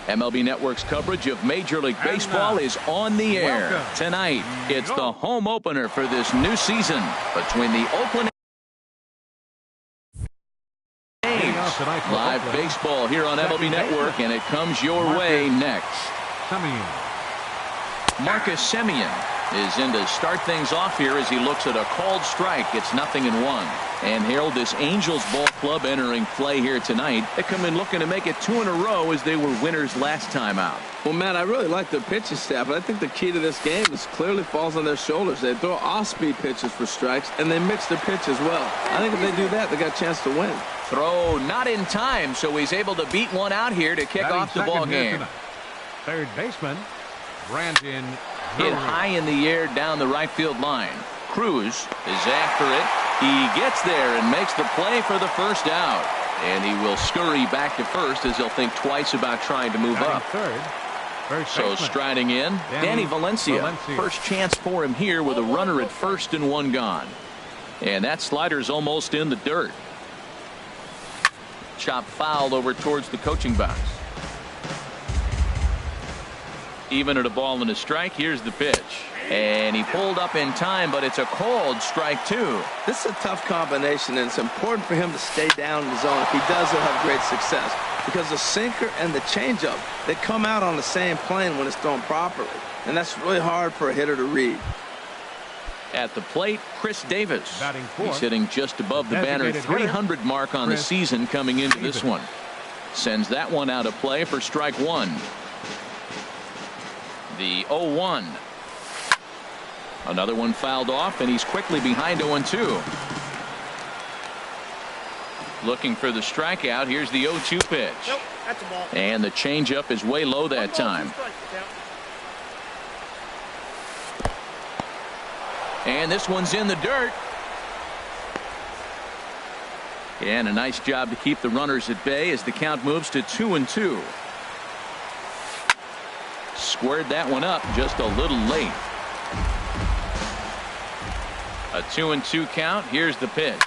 MLB Network's coverage of Major League Baseball is on the air. Tonight, it's the home opener for this new season between the Oakland A's. Live baseball here on MLB Network, and it comes your way next. Marcus Semien is in to start things off here as he looks at a called strike. It's 0-1. And Harold, this Angels ball club entering play here tonight. They come in looking to make it 2 in a row as they were winners last time out. Well, Matt, I really like their pitching staff, but I think the key to this game is clearly falls on their shoulders. They throw off-speed pitches for strikes, and they mix their pitch as well. I think if they do that, they got a chance to win. Throw not in time, so he's able to beat one out here to kick off the ball game. Third baseman, Brandon. Hit high in the air down the right field line. Cruz is after it. He gets there and makes the play for the first out. And he will scurry back to first as he'll think twice about trying to move up. So striding in, Danny Valencia. First chance for him here with a runner at first and one gone. And that slider's almost in the dirt. Chop foul over towards the coaching box. Even at a ball and a strike, here's the pitch. And he pulled up in time, but it's a called strike two. This is a tough combination, and it's important for him to stay down in the zone. If he does, he'll have great success. Because the sinker and the changeup, they come out on the same plane when it's thrown properly. And that's really hard for a hitter to read. At the plate, Chris Davis. He's hitting just above the banner 300 mark on the season coming into this one. Sends that one out of play for strike one. The 0-1. Another one fouled off, and he's quickly behind 0-2. Looking for the strikeout. Here's the 0-2 pitch. Nope, that's a ball. And the changeup is way low that time. And this one's in the dirt. And a nice job to keep the runners at bay as the count moves to 2-2. Squared that one up just a little late. A 2-2 count. Here's the pitch.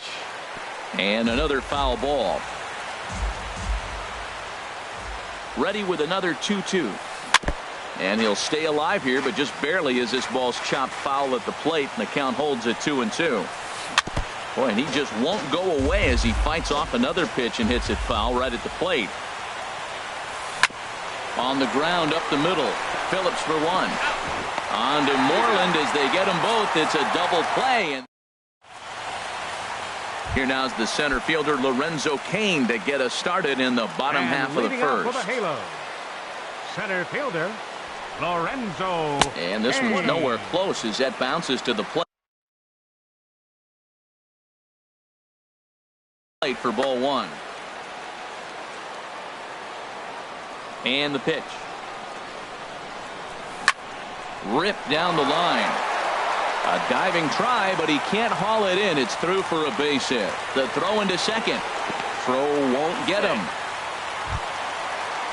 And another foul ball. Ready with another 2-2. And he'll stay alive here, but just barely as this ball's chopped foul at the plate, and the count holds at 2-2. Boy, and he just won't go away as he fights off another pitch and hits it foul right at the plate. On the ground up the middle. Phillips for one. On to Moreland as they get them both. It's a double play. And here now's the center fielder Lorenzo Cain to get us started in the bottom half of the first. For the Halo, center fielder Lorenzo. And this one's nowhere close as that bounces to the plate for ball one. And the pitch. Ripped down the line. A diving try, but he can't haul it in. It's through for a base hit. The throw into second. Throw won't get him.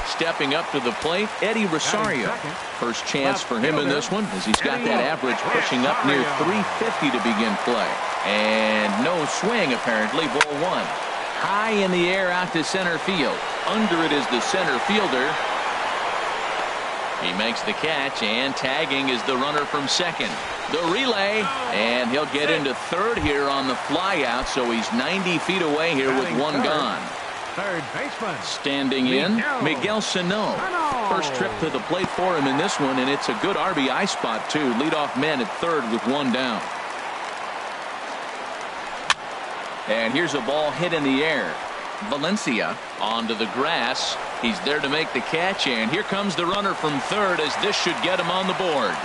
Stepping up to the plate, Eddie Rosario. First chance for him in this one as he's got that average pushing up near 350 to begin play. And no swing apparently. Ball one. High in the air out to center field. Under it is the center fielder. He makes the catch, and tagging is the runner from second. The relay, and he'll get into third here on the fly out, so he's 90 feet away here with one gone. Third baseman. Standing in, Miguel Sano. First trip to the plate for him in this one, and it's a good RBI spot too. Leadoff man at third with one down. And here's a ball hit in the air. Valencia onto the grass. He's there to make the catch, and here comes the runner from third as this should get him on the board.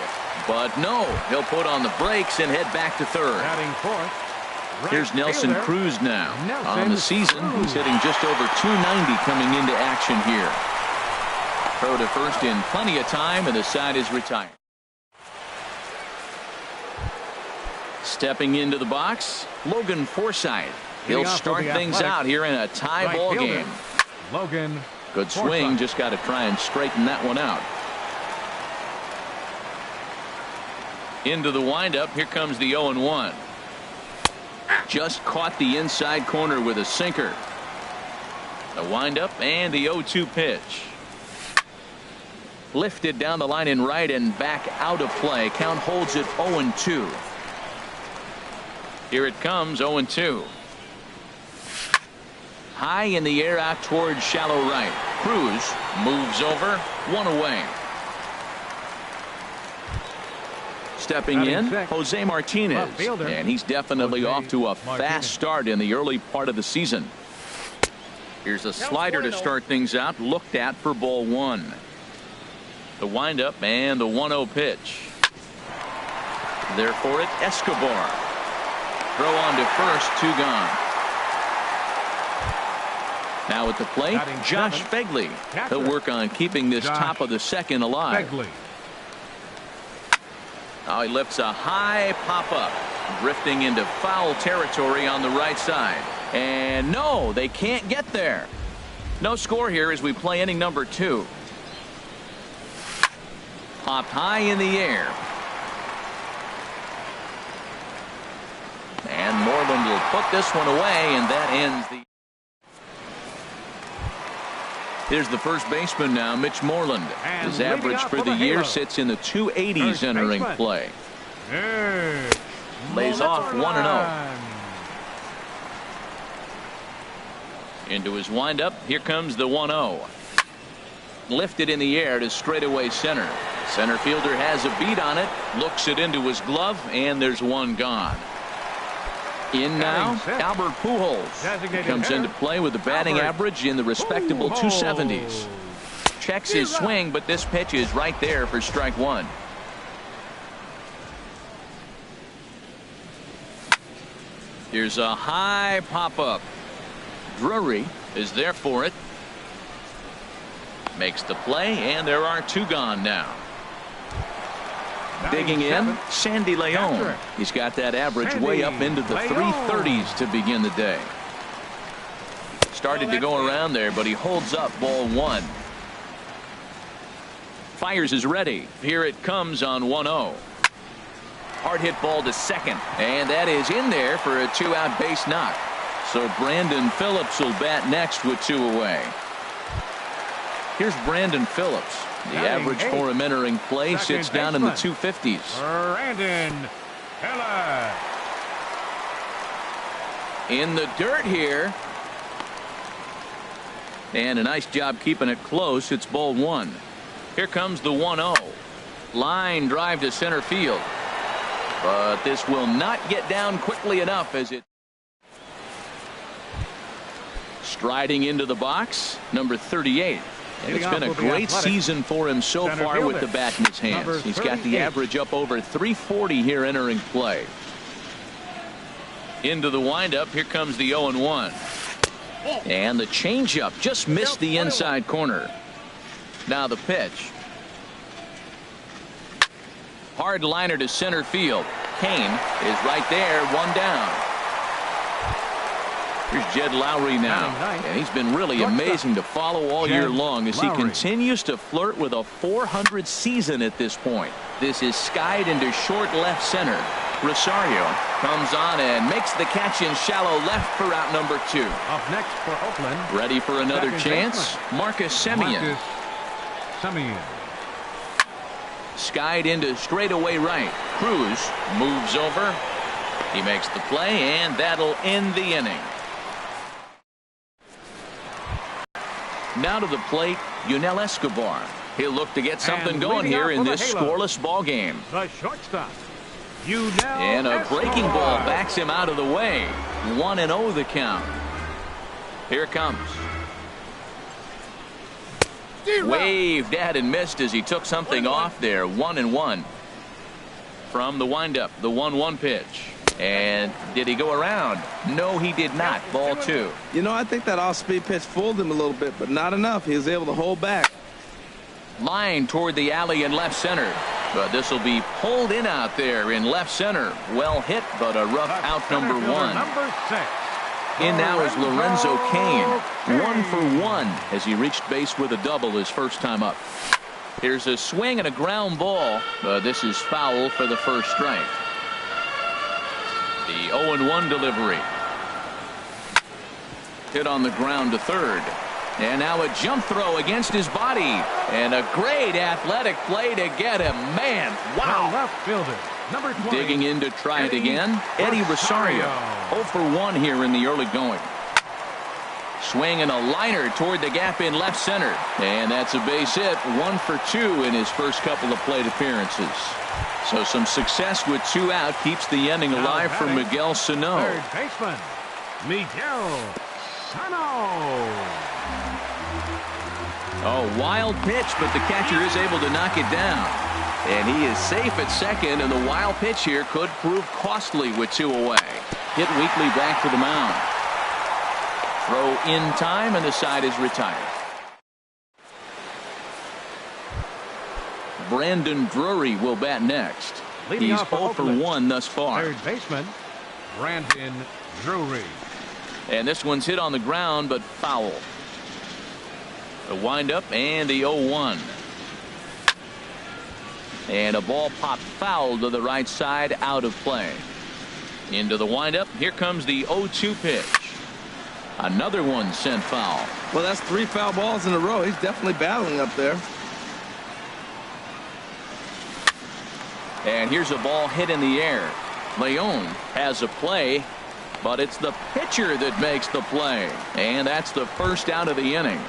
But no, he'll put on the brakes and head back to third. Here's Nelson Cruz now. On the season, he's hitting just over 290 coming into action here. Throw to first in plenty of time, and the side is retired. Stepping into the box, Logan Forsythe. He'll start things out here in a tie ball game. Logan. Good swing, just got to try and straighten that one out. Into the windup, here comes the 0-1. Just caught the inside corner with a sinker. The windup and the 0-2 pitch. Lifted down the line in right and back out of play. Count holds it 0-2. Here it comes, 0-2. High in the air out towards shallow right. Cruz moves over, one away. Stepping in, Jose Martinez, and he's definitely off to a fast start in the early part of the season. Here's a slider to start things out, looked at for ball one. The windup and the 1-0 pitch. There for it, Escobar. Throw on to first, 2 gone. Now at the plate, Josh Begley. He'll work on keeping this top of the second alive. Now he lifts a high pop-up, drifting into foul territory on the right side. And no, they can't get there. No score here as we play inning number 2. Popped high in the air. And Moreland will put this one away, and that ends the... Here's the first baseman now, Mitch Moreland. His average for the year sits in the 280s entering play. Lays off 1-0. Into his windup. Here comes the 1-0. Lifted in the air to straightaway center. Center fielder has a beat on it. Looks it into his glove, and there's one gone. In now, Albert Pujols comes into play with a batting average in the respectable 270s. Checks his swing, but this pitch is right there for strike one. Here's a high pop-up. Drury is there for it. Makes the play, and there are 2 gone now. Digging in, Sandy Leon. He's got that average way up into the 330s to begin the day. Started to go around there, but he holds up ball 1. Fires is ready. Here it comes on 1-0. Hard hit ball to second, and that is in there for a 2-out base knock. So Brandon Phillips will bat next with 2 away. Here's Brandon Phillips. The average for him entering play sits down in the 250s. Brandon Phillips. In the dirt here. And a nice job keeping it close. It's ball 1. Here comes the 1-0. Line drive to center field. But this will not get down quickly enough as it... Striding into the box, number 38. And it's been a great season for him so far with the bat in his hands. He's got the average up over 340 here entering play. Into the windup. Here comes the 0-1. And the changeup just missed the inside corner. Now the pitch. Hard liner to center field. Kane is right there, 1 down. Here's Jed Lowry now, and he's been really amazing to follow all year long as he continues to flirt with a 400 season at this point. This is skied into short left center. Rosario comes on and makes the catch in shallow left for out number 2. Up next for Oakland. Ready for another chance? Marcus Semien. Skied into straightaway right. Cruz moves over. He makes the play, and that'll end the inning. Now to the plate, Yunel Escobar. He'll look to get something going here in this scoreless ball game. The shortstop, and a breaking ball backs him out of the way. 1-0 the count. Here it comes. Waved at and missed as he took something off there. 1-1 from the windup. The 1-1 pitch. And did he go around? No, he did not. Ball 2. You know, I think that off-speed pitch fooled him a little bit, but not enough. He was able to hold back. Line toward the alley in left center. But this will be pulled in out there in left center. Well hit, but a rough out number 1. In now is Lorenzo Cain. 1 for 1 as he reached base with a double his first time up. Here's a swing and a ground ball. But this is foul for the first strike. The 0-1 delivery. Hit on the ground to third. And now a jump throw against his body. And a great athletic play to get him. Man, wow. Left fielder, number 20. Digging in to try it again. Eddie Rosario. 0 for 1 here in the early going. Swinging a liner toward the gap in left center. And that's a base hit. 1 for 2 in his first couple of plate appearances. So some success with 2 out keeps the inning alive for Miguel Sano. Third baseman, Miguel Sano. Oh, wild pitch, but the catcher is able to knock it down. And he is safe at second, and the wild pitch here could prove costly with 2 away. Hit weakly back to the mound. Throw in time, and the side is retired. Brandon Drury will bat next. Leading He's off for 0 for Oakland. 1 thus far. Third baseman, Brandon Drury. And this one's hit on the ground, but foul. The windup and the 0-1. And a ball popped foul to the right side, out of play. Into the windup. Here comes the 0-2 pitch. Another one sent foul. Well, that's 3 foul balls in a row. He's definitely battling up there. And here's a ball hit in the air. Leon has a play, but it's the pitcher that makes the play. And that's the first out of the inning.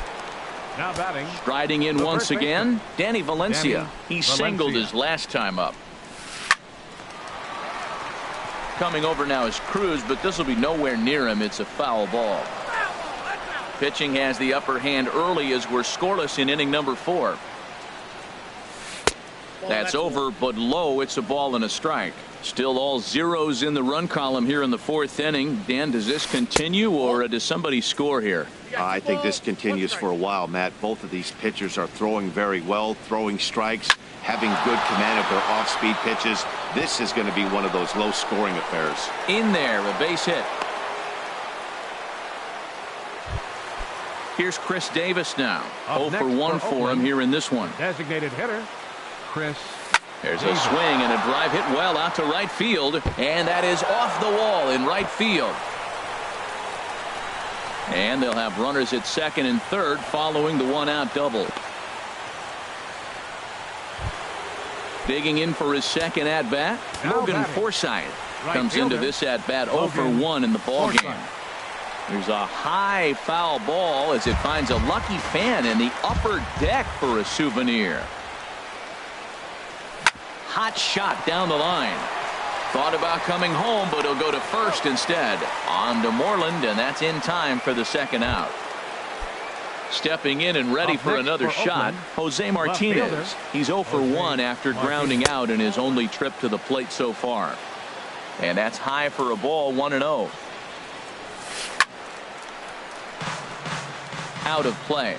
Now batting. Striding in once again, Danny Valencia. He singled his last time up. Coming over now is Cruz, but this will be nowhere near him. It's a foul ball. Pitching has the upper hand early as we're scoreless in inning number 4. That's over, but low. It's a ball and a strike. Still all zeros in the run column here in the 4th inning. Dan, does this continue, or does somebody score here? I think this continues for a while, Matt. Both of these pitchers are throwing very well, throwing strikes, having good command of their off-speed pitches. This is going to be one of those low-scoring affairs. In there, a base hit. Here's Chris Davis now. 0 for 1 for him here in this one. Designated hitter, Chris. There's a swing and a drive hit well out to right field, and that is off the wall in right field. And they'll have runners at second and third following the 1-out double. Digging in for his second at-bat, Logan Forsythe comes into this at-bat 0 for 1 in the ballgame. There's a high foul ball as it finds a lucky fan in the upper deck for a souvenir. Hot shot down the line. Thought about coming home, but he'll go to first instead. On to Moreland, and that's in time for the second out. Stepping in and ready for another shot, Jose Martinez. He's 0 for 1 after grounding out in his only trip to the plate so far. And that's high for a ball, 1-0. Out of play.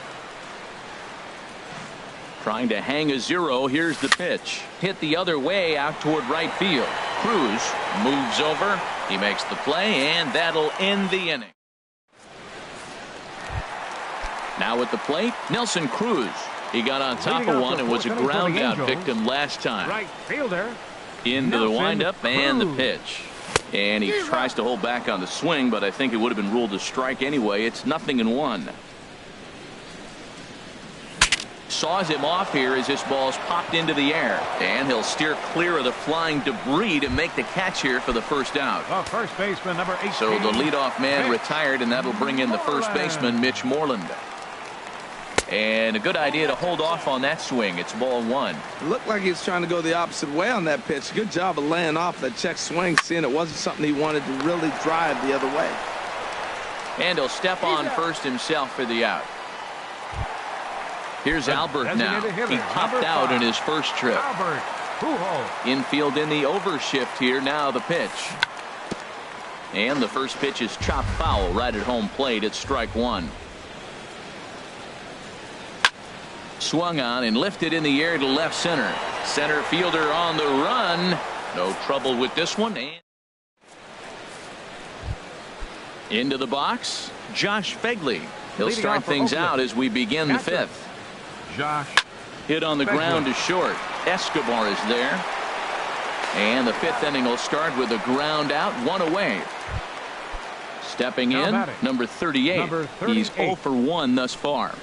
Trying to hang a 0. Here's the pitch. Hit the other way out toward right field. Cruz moves over. He makes the play, and that'll end the inning. Now at the plate, Nelson Cruz. He got on top of one and was a ground out victim last time. Right fielder. Into the windup and the pitch. And he tries to hold back on the swing, but I think it would have been ruled a strike anyway. It's 0-1. Saws him off here as this ball's popped into the air, and he'll steer clear of the flying debris to make the catch here for the first out. First baseman, number 18. So the leadoff man retired, and that'll bring in the first baseman, Mitch Moreland. And a good idea to hold off on that swing. It's ball 1. It looked like he was trying to go the opposite way on that pitch. Good job of laying off that check swing, seeing it wasn't something he wanted to really drive the other way. And he'll step on first himself for the out. Here's Albert now. He popped out in his first trip. Infield in the overshift here. Now the pitch. And the first pitch is chopped foul right at home plate. It's strike 1. Swung on and lifted in the air to left center. Center fielder on the run. No trouble with this one. And into the box, Josh Begley. He'll start things out as we begin the 5th. Josh. Hit on the ground to short. Escobar is there. And the 5th inning will start with a ground out, 1 away. Stepping in, number 38. He's 0 for 1 thus far.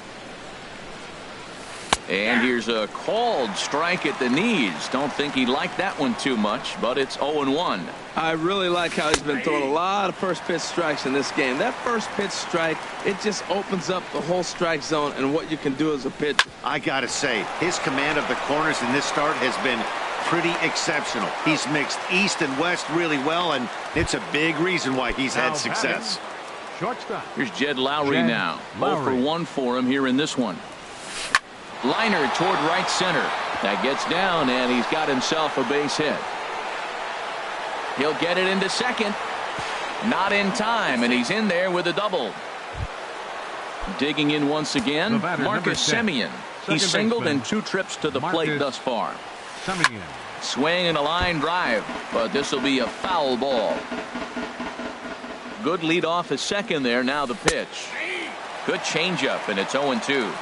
And here's a called strike at the knees. Don't think he liked that one too much, but it's 0-1. I really like how he's been throwing a lot of first pitch strikes in this game. That first pitch strike, it just opens up the whole strike zone and what you can do as a pitcher. I gotta say, his command of the corners in this start has been pretty exceptional. He's mixed east and west really well, and it's a big reason why he's had success. Shortstop. Here's Jed Lowry now. 0 for 1 for him here in this one. Liner toward right center. That gets down, and he's got himself a base hit. He'll get it into second. Not in time, and he's in there with a double. Digging in once again, Marcus Semien. He's singled in 2 trips to the plate thus far. Swing and a line drive, but this will be a foul ball. Good lead off at second there. Now the pitch. Good changeup, and it's 0-2.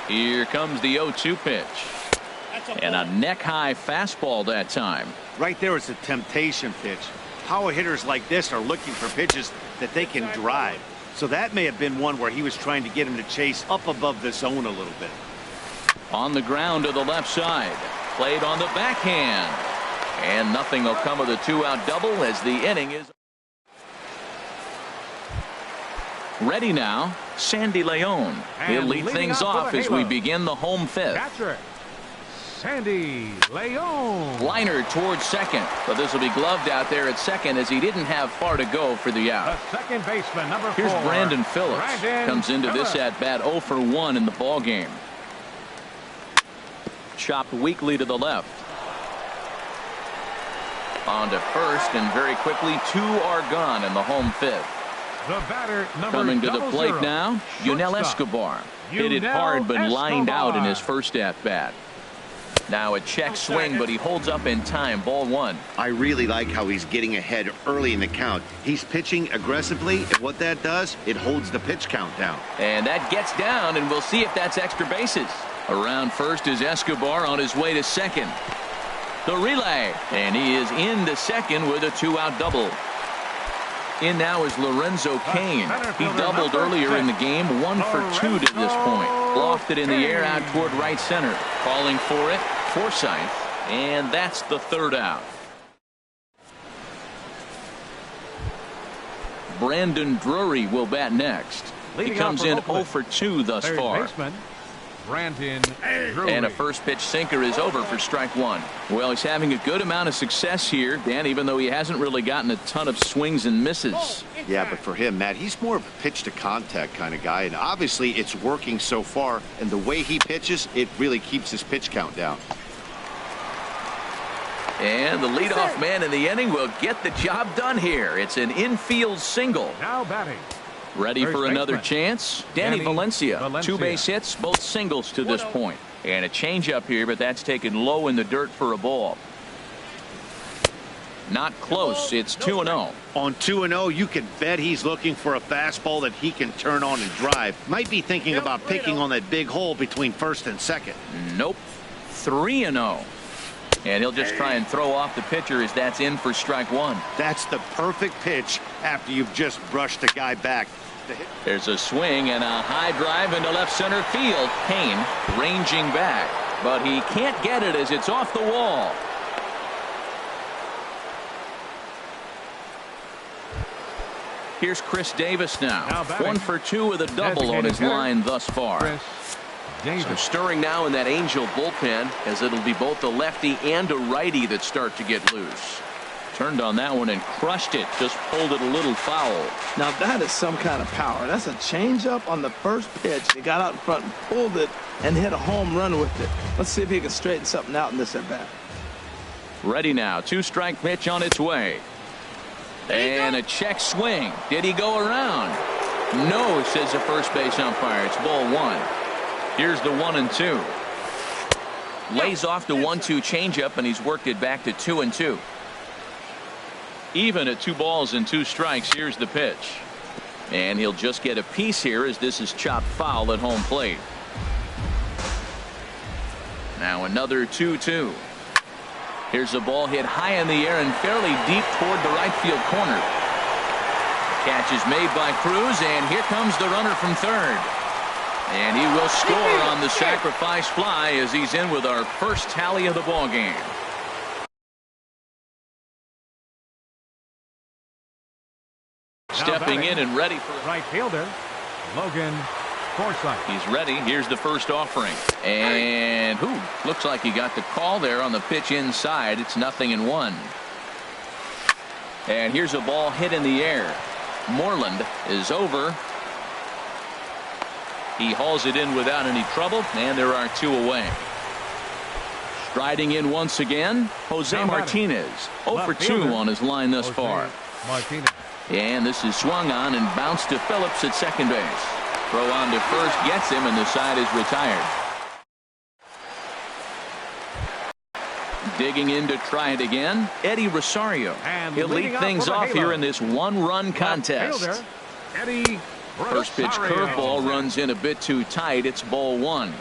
Here comes the 0-2 pitch. And a neck-high fastball that time. Right there is a temptation pitch. Power hitters like this are looking for pitches that they can drive. So that may have been one where he was trying to get him to chase up above the zone a little bit. On the ground to the left side. Played on the backhand. And nothing will come of the 2-out double as the inning is ready now. Sandy Leon. He'll lead things off as we begin the home 5th. Catcher, Sandy Leon. Liner towards second, but this will be gloved out there at second as he didn't have far to go for the out. The second baseman, number 4. Here's Brandon Phillips. Comes into this at bat 0 for 1 in the ball game. Chopped weakly to the left. On to first, and very quickly 2 are gone in the home 5th. The batter, number Coming to the plate 00, now, Yunel Escobar. Hit it hard, but lined out in his first at-bat. Now a check swing, but he holds up in time. Ball 1. I really like how he's getting ahead early in the count. He's pitching aggressively, and what that does, it holds the pitch count down. And that gets down, and we'll see if that's extra bases. Around first is Escobar on his way to second. The relay, and he is into second with a 2-out double. In now is Lorenzo Cain. He doubled earlier in the game, 1 for 2 to this point. Lofted in the air out toward right center. Calling for it, Forsythe, and that's the 3rd out. Brandon Drury will bat next. He comes in 0 for 2 thus far. Brandon Drury. And a first pitch sinker is over for strike 1. Well, he's having a good amount of success here, Dan, even though he hasn't really gotten a ton of swings and misses. Yeah, but for him, Matt, he's more of a pitch to contact kind of guy, and obviously it's working so far, and the way he pitches, it really keeps his pitch count down. And the leadoff man in the inning will get the job done here. It's an infield single. Now batting. Ready for another chance? Danny Valencia. 2 base hits, both singles to this point. And a changeup here, but that's taken low in the dirt for a ball. Not close. It's 2-0. On 2-0, you can bet he's looking for a fastball that he can turn on and drive. Might be thinking about picking on that big hole between first and second. Nope. 3-0. And he'll just try and throw off the pitcher as that's in for strike 1. That's the perfect pitch after you've just brushed the guy back. There's a swing and a high drive into left center field. Cain ranging back, but he can't get it as it's off the wall. Here's Chris Davis now. 1 for 2 with a double on his line thus far. So stirring now in that Angel bullpen, as it'll be both a lefty and a righty that start to get loose. Turned on that one and crushed it. Just pulled it a little foul. Now that is some kind of power. That's a changeup on the first pitch. He got out in front and pulled it and hit a home run with it. Let's see if he can straighten something out in this at bat. Ready now. 2-strike pitch on its way. And a check swing. Did he go around? No, says the first base umpire. It's ball 1. Here's the 1-2. Lays off the 1-2 changeup, and he's worked it back to 2-2. Even at 2 balls and 2 strikes. Here's the pitch. And he'll just get a piece here as this is chopped foul at home plate. Now another 2-2. Here's a ball hit high in the air and fairly deep toward the right field corner. Catch is made by Cruz, and here comes the runner from third. And he will score on the sacrifice fly as he's in with our first tally of the ball game. Stepping in and ready for right fielder, Logan Forsythe. He's ready. Here's the first offering. And looks like he got the call there on the pitch inside. It's 0-1. And here's a ball hit in the air. Moreland is over. He hauls it in without any trouble, and there are 2 away. Striding in once again, Jose Martinez. 0 for 2 on his line thus far. Martinez. And this is swung on and bounced to Phillips at second base. Throw on to first gets him, and the side is retired. Digging in to try it again, Eddie Rosario. And he'll lead things off here in this one-run contest. Fielder, Eddie First pitch curveball runs in a bit too tight. It's ball 1.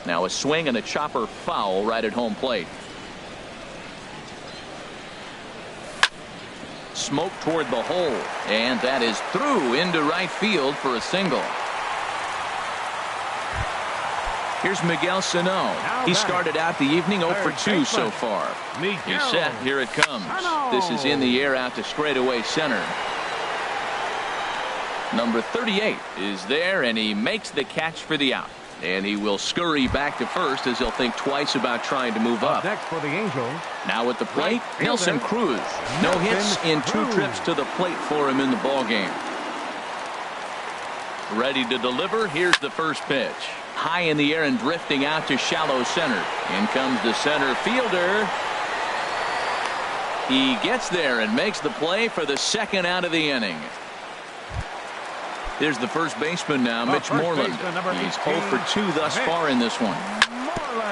Now a swing and a chopper foul right at home plate. Smoke toward the hole, and that is through into right field for a single. Here's Miguel Sano. He started out the evening 0 for 2 so far. He's set. Here it comes. This is in the air out to straightaway center. Number 38 is there, and he makes the catch for the out. And he will scurry back to first as he'll think twice about trying to move up. Next for the Angels. Now at the plate, Nelson Cruz. No hits in 2 trips to the plate for him in the ballgame. Ready to deliver. Here's the first pitch. High in the air and drifting out to shallow center. In comes the center fielder. He gets there and makes the play for the second out of the inning. Here's the first baseman now, Mitch Moreland. He's 0 for 2 thus far in this one.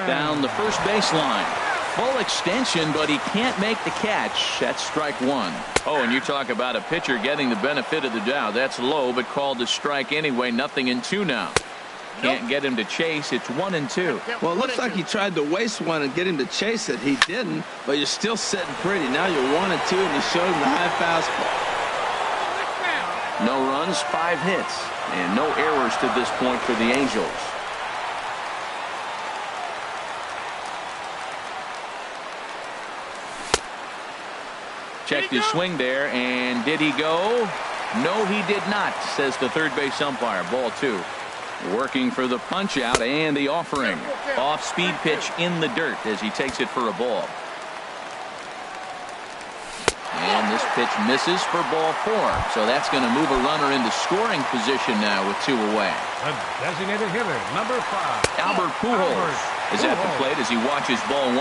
Down the first baseline. Full extension, but he can't make the catch. That's strike 1. Oh, and you talk about a pitcher getting the benefit of the doubt. That's low, but called to strike anyway. 0-2 now. Can't get him to chase. It's 1-2. Well, it looks like he tried to waste one and get him to chase it. He didn't, but you're still sitting pretty. Now you're 1-2, and you showed him the high fastball. No runs, 5 hits, and no errors to this point for the Angels. Checked his swing there, and did he go? No, he did not, says the third base umpire. Ball 2. Working for the punch out and the offering. Off speed pitch in the dirt as he takes it for a ball. And this pitch misses for ball 4. So that's going to move a runner into scoring position now with 2 away. A designated hitter, number 5. Albert Pujols is at the plate as he watches ball 1.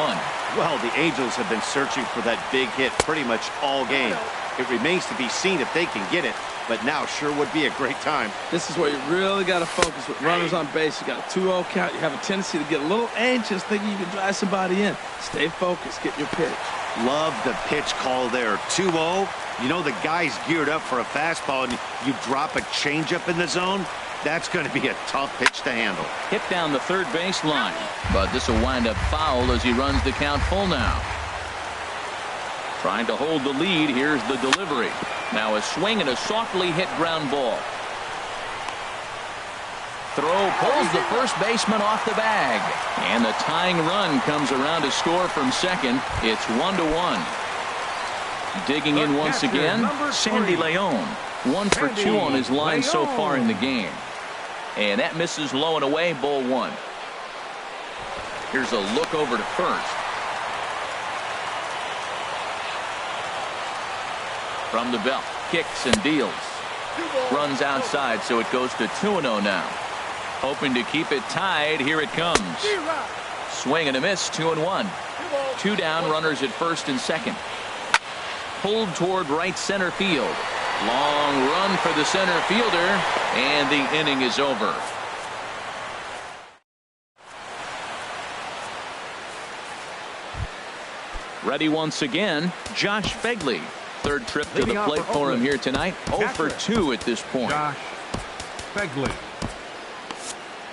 Well, the Angels have been searching for that big hit pretty much all game. It remains to be seen if they can get it, but now sure would be a great time. This is where you really got to focus with runners on base. You got a 2-0 count. You have a tendency to get a little anxious thinking you can drive somebody in. Stay focused. Get your pitch. Love the pitch call there. 2-0. You know the guy's geared up for a fastball, and you drop a changeup in the zone. That's going to be a tough pitch to handle. Hit down the third base line, but this will wind up foul as he runs the count full now. Trying to hold the lead. Here's the delivery. Now a swing and a softly hit ground ball. Throw pulls the first baseman off the bag. And the tying run comes around to score from second. It's 1-1. Digging in once again, Sandy Leon. 1 for 2 on his line so far in the game. And that misses low and away, ball 1. Here's a look over to first. From the belt, kicks and deals. Runs outside, so it goes to 2-0 now. Hoping to keep it tied. Here it comes. Swing and a miss, 2-1. 2 down, runners at first and second. Pulled toward right center field. Long run for the center fielder, and the inning is over. Ready once again, Josh Begley. Third trip to the plate for him here tonight. 0 for 2 at this point. Josh Begley.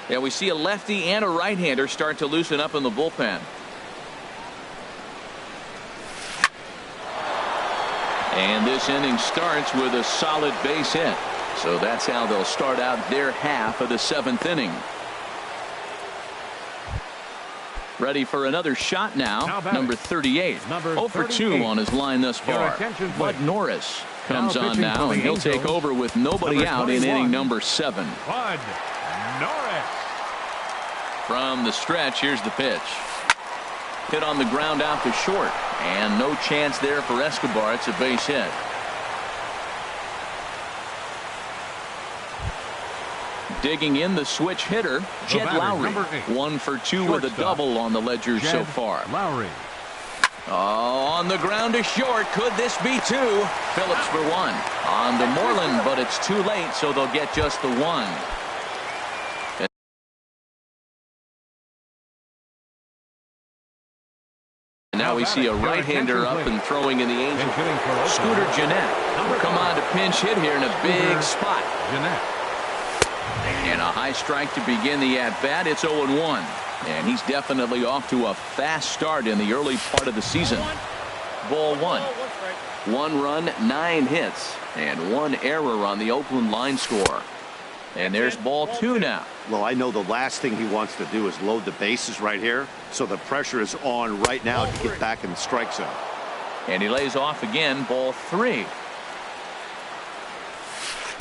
Yeah, we see a lefty and a right-hander start to loosen up in the bullpen. And this inning starts with a solid base hit. So that's how they'll start out their half of the 7th inning. Ready for another shot now. Number 38. 0 for 2 on his line thus far. Bud Norris comes on now, and he'll take over with nobody out in inning number 7. Bud Norris. From the stretch, here's the pitch. Hit on the ground out to short, and no chance there for Escobar. It's a base hit. Digging in the switch hitter, Jed Lowry. 1 for 2 with a double on the ledger so far. Lowry. Oh, on the ground to short. Could this be 2? Phillips for 1. On to Moreland, but it's too late, so they'll get just the 1. And now we see a right-hander up and throwing in the Angels. Scooter Gennett will come on to pinch hit here in a big spot. And a high strike to begin the at-bat. It's 0-1. And he's definitely off to a fast start in the early part of the season. Ball 1. 1 run, 9 hits, and 1 error on the Oakland line score. And there's ball 2 now. Well, I know the last thing he wants to do is load the bases right here. So the pressure is on right now to get back in the strike zone. And he lays off again. Ball 3.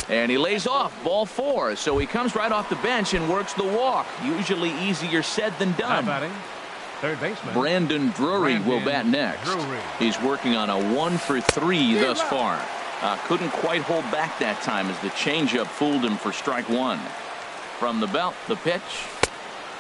And he lays off. Ball 4. So he comes right off the bench and works the walk. Usually easier said than done. Third baseman Brandon Drury will bat next. He's working on a 1 for 3 thus far. Couldn't quite hold back that time as the changeup fooled him for strike 1. From the belt, the pitch.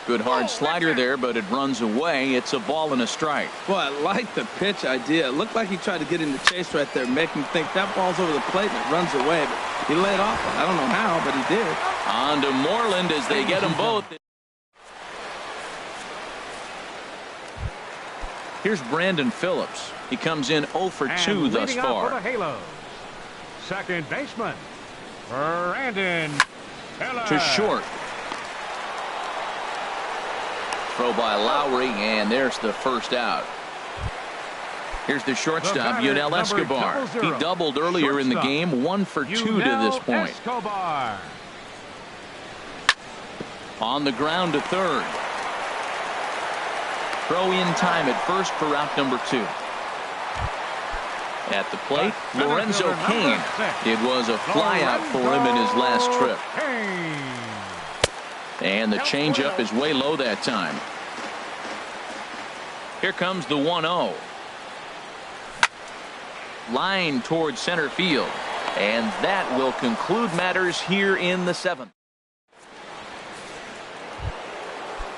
Good hard slider there, but it runs away. It's a ball and a strike. Well, I like the pitch idea. It looked like he tried to get in the chase right there, make him think that ball's over the plate and it runs away. But he laid off it. I don't know how, but he did. On to Moreland as they get them both. Here's Brandon Phillips. He comes in 0 for 2 thus far. Second baseman Brandon Phillips. To short. Throw by Lowry, and there's the first out. Here's the shortstop, Yunel Escobar. He doubled earlier in the game, 1 for 2 to this point. Escobar. On the ground to third. Throw in time at first for out number 2. At the plate, Lorenzo Cain. It was a flyout for him in his last trip. And the changeup is way low that time. Here comes the 1-0. Line towards center field. And that will conclude matters here in the 7th.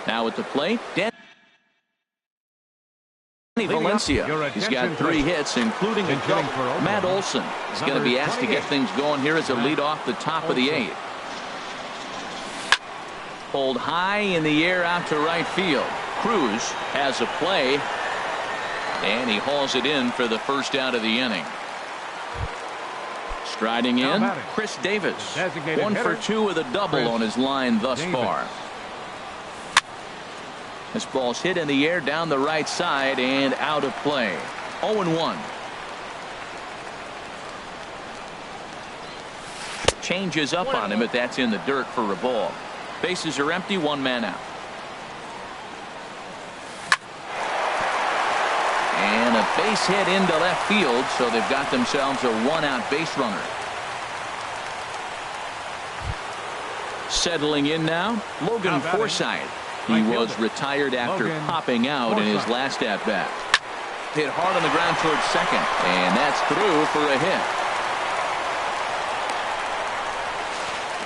Now at the plate, Valencia. He's got 3 hits, including a double. Matt Olson is going to be asked to get things going here as a lead off the top of the 8th. Pulled high in the air out to right field. Cruz has a play, and he hauls it in for the first out of the inning. Striding in, Chris Davis. 1 for 2 with a double on his line thus far. This ball's hit in the air down the right side and out of play. 0-1. Changes up on him, but that's in the dirt for a ball. Bases are empty, 1 man out. And a base hit into left field, so they've got themselves a 1-out base runner. Settling in now, Logan Forsythe. He was retired after popping out in his last at-bat. Hit hard on the ground towards second, and that's through for a hit.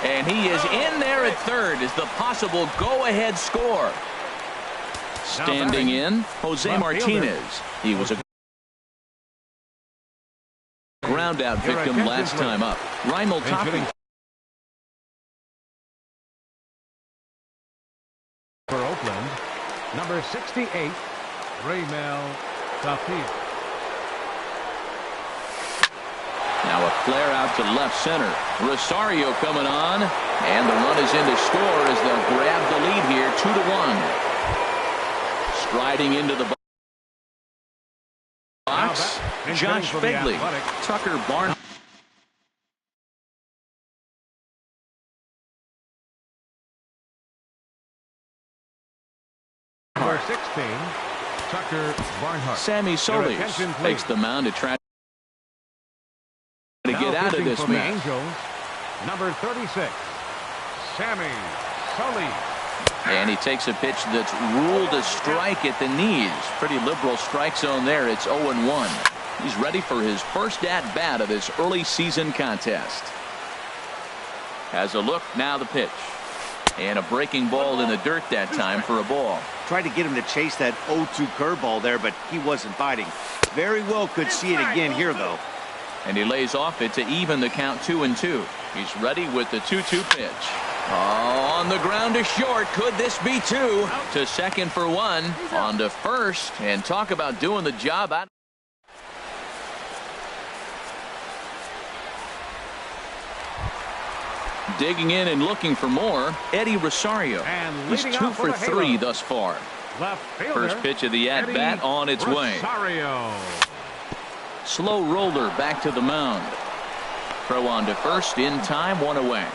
And he is in there at third as the possible go-ahead score. Standing in, Jose Martinez. He was a ground-out victim last time up. Raimel Tapia. For Oakland, number 68, Raimel Tapia. Now a flare out to left center. Rosario coming on, and the run is in to score as they'll grab the lead here, 2-1. Striding into the box, Josh Figley. Tucker Barnhart. Number 16, Tucker Barnhart. Sammy Solis takes the mound to try to get out of this match. Angels, number 36, Sammy Solis. And he takes a pitch that's ruled a strike at the knees. Pretty liberal strike zone there. It's 0-1. He's ready for his first at-bat of this early season contest. Has a look, now the pitch. And a breaking ball in the dirt that time for a ball. Tried to get him to chase that 0-2 curveball there, but he wasn't biting. Very well could see it again here, though. And he lays off it to even the count 2-2. He's ready with the 2-2 pitch. Oh, on the ground to short. Could this be two? To second for one. On to first. And talk about doing the job out. Digging in and looking for more, Eddie Rosario. He's 2 for 3 thus far. First pitch of the at-bat on its way. Slow roller back to the mound. Throw on to first in time, 1 away.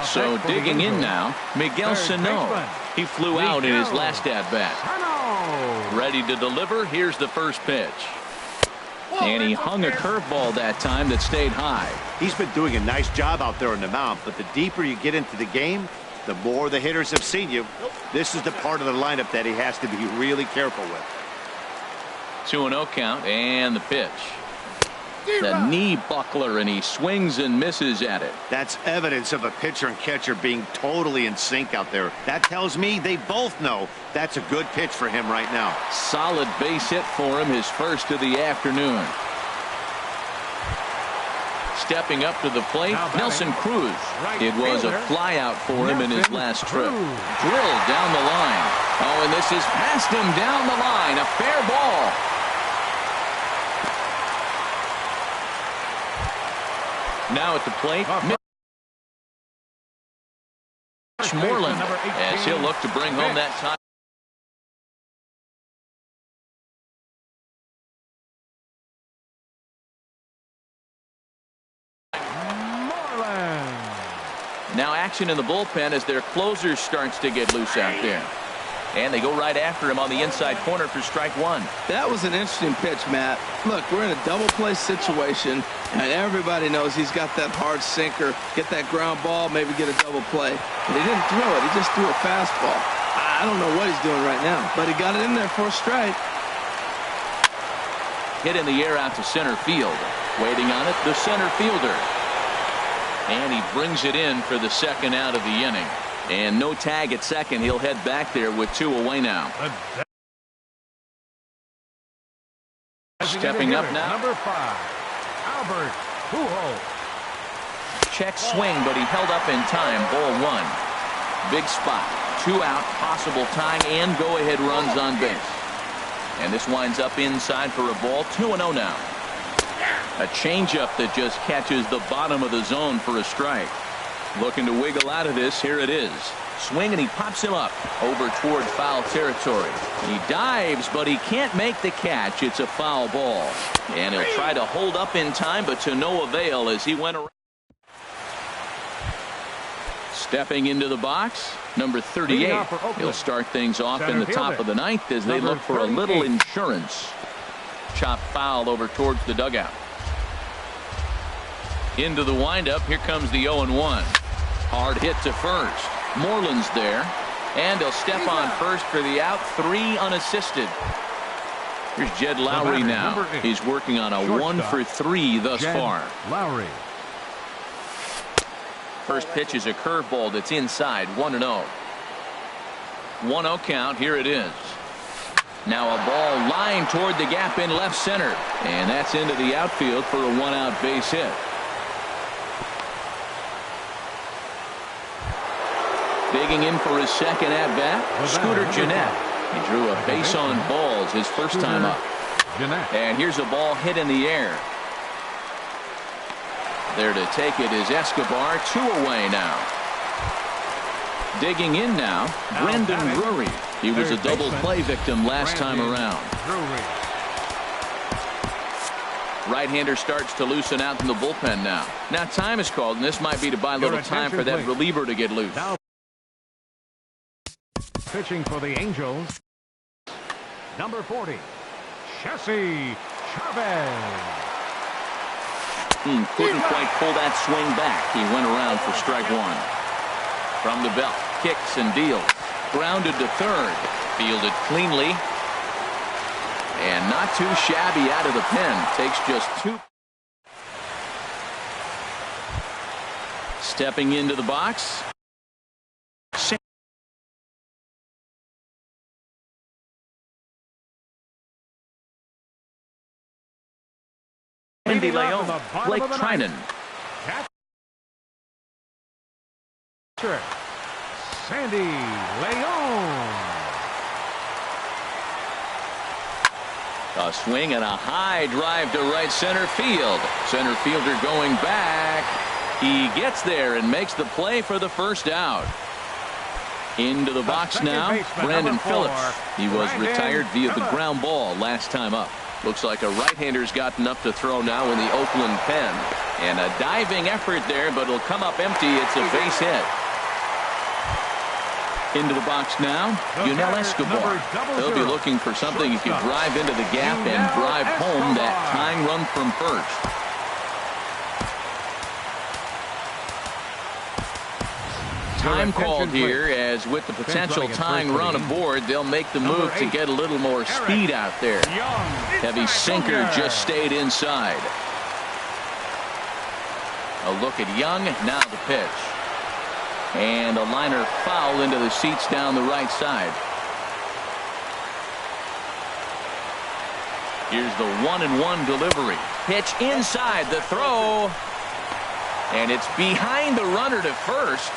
So digging in now, Miguel Sano. He flew out in his last at-bat. Ready to deliver. Here's the first pitch. And he hung a curveball that time that stayed high. He's been doing a nice job out there on the mound, but the deeper you get into the game, the more the hitters have seen you. This is the part of the lineup that he has to be really careful with. 2-0 count and the pitch. The knee buckler, and he swings and misses at it. That's evidence of a pitcher and catcher being totally in sync out there. That tells me they both know that's a good pitch for him right now. Solid base hit for him, his first of the afternoon. Stepping up to the plate, Nelson Cruz. It was a fly out for him in his last trip. Drilled down the line. Oh, and this is past him down the line. A fair ball. Now at the plate, Mitch Moreland, as he'll look to bring home that time. Now action in the bullpen as their closer starts to get loose out there. And they go right after him on the inside corner for strike one. That was an interesting pitch, Matt. Look, we're in a double play situation, and everybody knows he's got that hard sinker. Get that ground ball, maybe get a double play. But he didn't throw it. He just threw a fastball. I don't know what he's doing right now, but he got it in there for a strike. Hit in the air out to center field. Waiting on it, the center fielder. And he brings it in for the second out of the inning. And no tag at second. He'll head back there with 2 away now. Stepping up now. Number 5, Albert Pujols. Check swing, but he held up in time. Ball 1. Big spot. 2 out, possible tying and go-ahead runs on base. And this winds up inside for a ball. 2-0 now. A changeup that just catches the bottom of the zone for a strike. Looking to wiggle out of this. Here it is. Swing, and he pops him up over toward foul territory. He dives, but he can't make the catch. It's a foul ball. And he'll try to hold up in time, but to no avail as he went around. Stepping into the box, number 38. He'll start things off in the top of the ninth as they look for a little insurance. Chop foul over towards the dugout. Into the windup. Here comes the 0-1. Hard hit to first. Moreland's there. And he'll step on first for the out. 3 unassisted. Here's Jed Lowry now. He's working on a 1 for 3 thus far. Lowry. First pitch is a curveball that's inside. 1-0. 1-0 count. Here it is. Now a ball lined toward the gap in left center. And that's into the outfield for a 1-out base hit. Digging in for his second at-bat, Scooter Gennett. He drew a base on balls his first time up. And here's a ball hit in the air. There to take it is Escobar. 2 away now. Digging in now, Brendan Drury. He was a double play victim last time around. Right-hander starts to loosen out in the bullpen now. Now time is called, and this might be to buy a little time for that reliever to get loose. Now pitching for the Angels, number 40, Jesse Chavez. Couldn't quite pull that swing back. He went around for strike one. From the belt, kicks and deals. Grounded to third. Fielded cleanly. And not too shabby out of the pen. Takes just two. Stepping into the box. Andy Leon, Blake Trinan. Sandy Leon. A swing and a high drive to right center field. Center fielder going back. He gets there and makes the play for the first out. Into the box now, Brandon Phillips. He was retired via the ground ball last time up. Looks like a right-hander's gotten up to throw now in the Oakland pen. And a diving effort there, but it'll come up empty. It's a base hit. Into the box now, Yunel Escobar. They'll be looking for something he could drive into the gap and drive home that tying run from first. Time called here, as with the potential tying run aboard, they'll make the move to get a little more speed out there. Heavy sinker just stayed inside. A look at Young, now the pitch. And a liner foul into the seats down the right side. Here's the 1-1 delivery. Pitch inside, the throw. And it's behind the runner to first.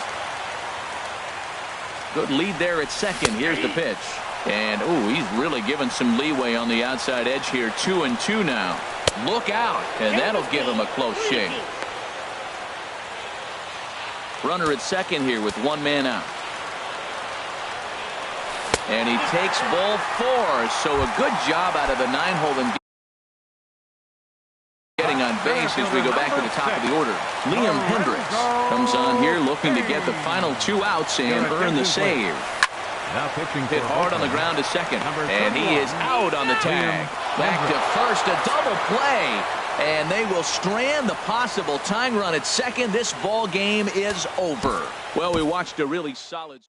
Good lead there at second. Here's the pitch. And, he's really given some leeway on the outside edge here. 2-2 now. Look out. And that'll give him a close shave. Runner at second here with one man out. And he takes ball 4. So a good job out of the 9-hole and getting on base as we go back to the top of the order. Liam Hendricks comes on here looking to get the final 2 outs and earn the save. Hit hard on the ground to second. And he is out on the tag. Back to first, a double play. And they will strand the possible tying run at second. This ball game is over. Well, we watched a really solid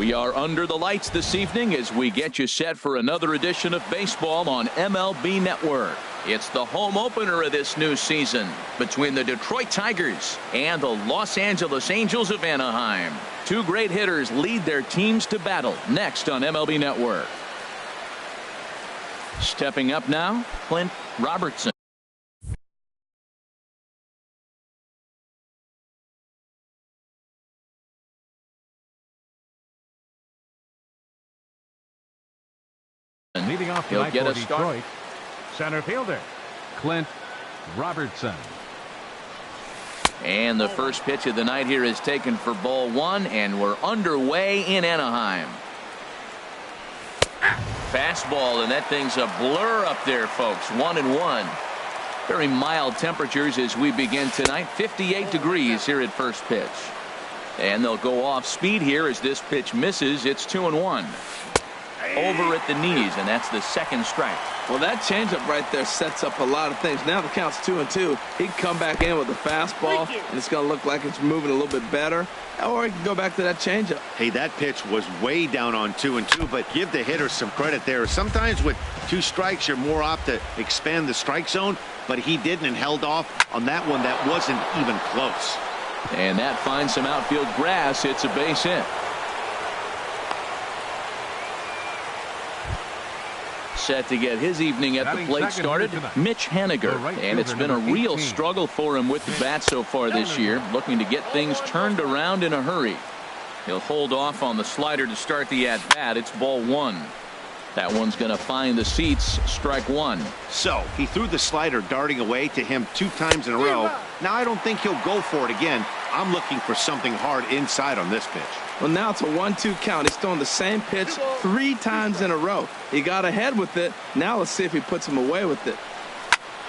We are under the lights this evening as we get you set for another edition of baseball on MLB Network. It's the home opener of this new season between the Detroit Tigers and the Los Angeles Angels of Anaheim. Two great hitters lead their teams to battle next on MLB Network. Stepping up now, Clint Robertson. Leading off He'll tonight get for a start. Detroit, center fielder Clint Robertson. And the first pitch of the night here is taken for ball one, and we're underway in Anaheim. Fastball, and that thing's a blur up there, folks. 1-1. Very mild temperatures as we begin tonight. 58 degrees here at first pitch. And they'll go off speed here as this pitch misses. It's 2-1. Over at the knees, and that's the second strike. Well, that changeup right there sets up a lot of things. Now the count's 2-2. He can come back in with a fastball, and it's going to look like it's moving a little bit better. Or he can go back to that changeup. Hey, that pitch was way down on 2-2, but give the hitter some credit there. Sometimes with 2 strikes, you're more apt to expand the strike zone, but he didn't and held off on that one that wasn't even close. And that finds some outfield grass. It's a base hit. Set to get his evening at the plate started, Mitch Haniger. And it's been a real struggle for him with the bat so far this year, looking to get things turned around in a hurry. He'll hold off on the slider to start the at-bat. It's ball one. That one's going to find the seats. Strike one. So he threw the slider darting away to him 2 times in a row. Now I don't think he'll go for it again. I'm looking for something hard inside on this pitch. Well, now it's a 1-2 count. He's throwing the same pitch 3 times in a row. He got ahead with it. Now let's see if he puts him away with it.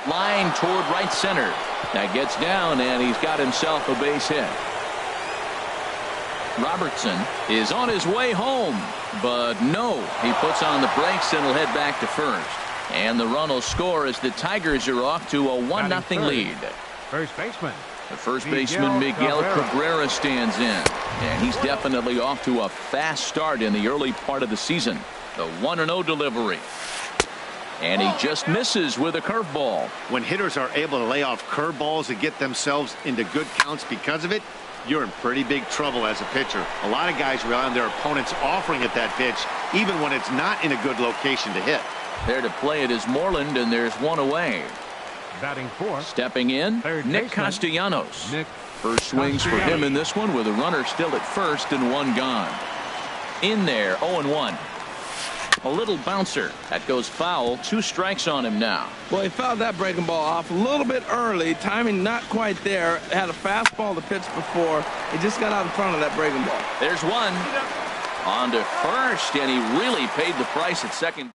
Line toward right center. That gets down, and he's got himself a base hit. Robertson is on his way home, but no, he puts on the brakes and will head back to first. And the run will score as the Tigers are off to a 1-0 lead. First baseman. The first baseman, Miguel Cabrera, stands in. And he's definitely off to a fast start in the early part of the season. The 1-0 delivery. And he just misses with a curveball. When hitters are able to lay off curveballs and get themselves into good counts because of it, you're in pretty big trouble as a pitcher. A lot of guys rely on their opponents offering at that pitch, even when it's not in a good location to hit. There to play it is Moreland, and there's one away. Batting fourth. Stepping in, Nick Castellanos. First swings for him in this one with a runner still at first and one gone. In there, 0-1. A little bouncer. That goes foul. 2 strikes on him now. Well, he fouled that breaking ball off a little bit early. Timing not quite there. Had a fastball to pitch before. He just got out in front of that breaking ball. There's one. On to first, and he really paid the price at second.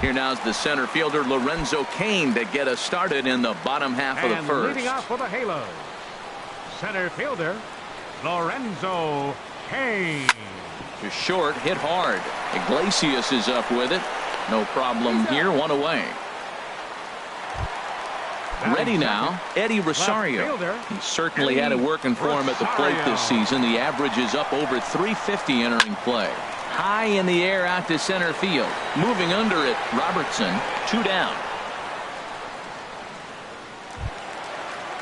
Here now is the center fielder Lorenzo Cain to get us started in the bottom half of the first. Leading off for the Halos, center fielder Lorenzo Cain. To short, hit hard. Iglesias is up with it. No problem here. One away. Ready now, Eddie Rosario. He certainly had it working for him at the plate this season. The average is up over 350 entering play. High in the air out to center field. Moving under it, Robertson. 2 down.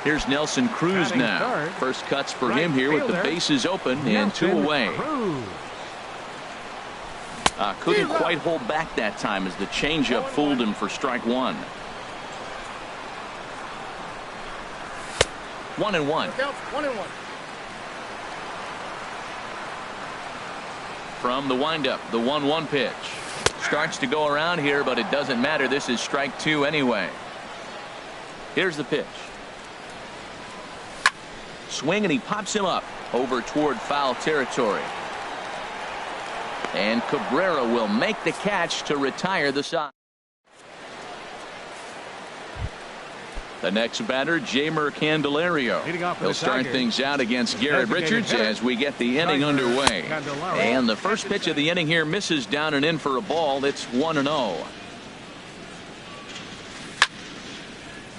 Here's Nelson Cruz now. First cuts for him here with the bases open and 2 away. Couldn't quite hold back that time as the changeup fooled him for strike one. 1-1. From the windup, the 1-1 pitch. Starts to go around here, but it doesn't matter. This is strike 2 anyway. Here's the pitch. Swing, and he pops him up over toward foul territory. And Cabrera will make the catch to retire the side. The next batter, Jeimer Candelario. He'll start things out against Garrett Richards as we get the inning underway. And the first pitch of the inning here misses down and in for a ball. It's 1-0.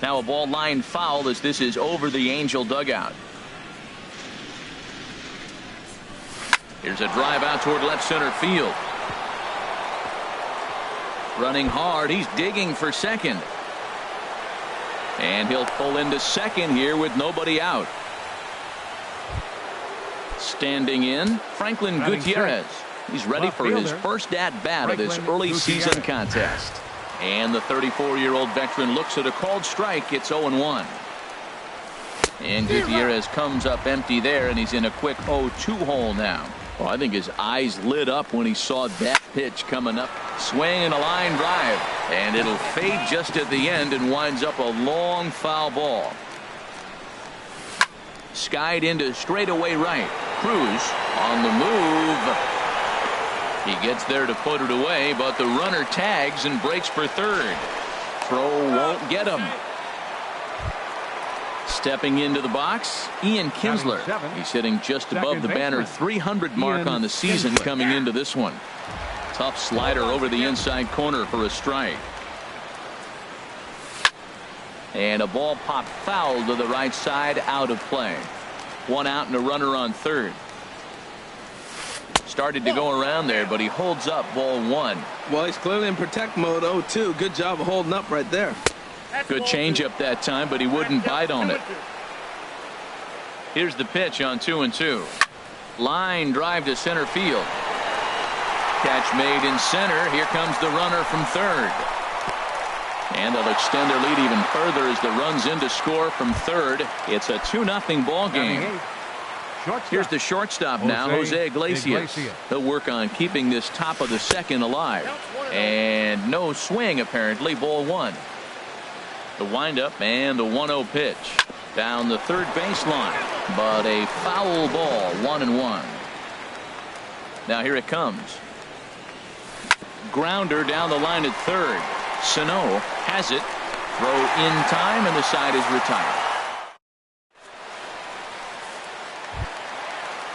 Now a ball line foul as this is over the Angel dugout. Here's a drive out toward left center field. Running hard. He's digging for second. And he'll pull into second here with nobody out. Standing in, Franklin Gutierrez. He's ready for his first at-bat of this early season contest. And the 34-year-old veteran looks at a called strike. It's 0-1. And Gutierrez comes up empty there, and he's in a quick 0-2 hole now. Well, I think his eyes lit up when he saw that pitch coming up. Swing and a line drive. And it'll fade just at the end and winds up a long foul ball. Skied into straightaway right. Cruz on the move. He gets there to put it away, but the runner tags and breaks for third. Throw won't get him. Stepping into the box, Ian Kinsler. He's hitting just above the banner 300 mark on the season coming into this one. Tough slider over the inside corner for a strike. And a ball popped foul to the right side, out of play. One out and a runner on third. Started to go around there, but he holds up, ball one. Well, he's clearly in protect mode, 0-2. Good job of holding up right there. Good changeup that time, but he wouldn't bite on it. Here's the pitch on 2-2. Line drive to center field. Catch made in center. Here comes the runner from third. And they'll extend their lead even further as the run's in to score from third. It's a 2-0 ball game. Here's the shortstop now, Jose Iglesias. He'll work on keeping this top of the second alive. And no swing, apparently, ball one. The windup and the 1-0 pitch. Down the third baseline. But a foul ball, 1-1. Now here it comes. Grounder down the line at third. Sano has it. Throw in time, and the side is retired.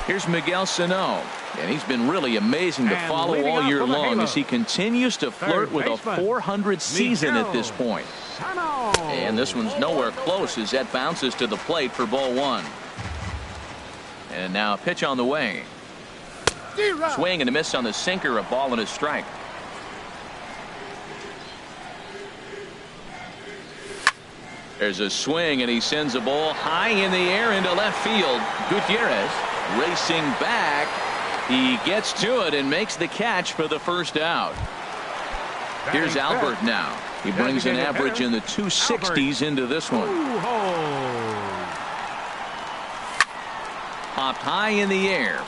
Here's Miguel Sano, and he's been really amazing to follow all year long as he continues to flirt with a 400 season at this point. And this one's nowhere close as that bounces to the plate for ball one. And now a pitch on the way. Swing and a miss on the sinker, a ball and a strike. There's a swing, and he sends a ball high in the air into left field. Gutierrez racing back. He gets to it and makes the catch for the first out. Here's Albert now. He brings an average in the 260s into this one. Popped high in the air.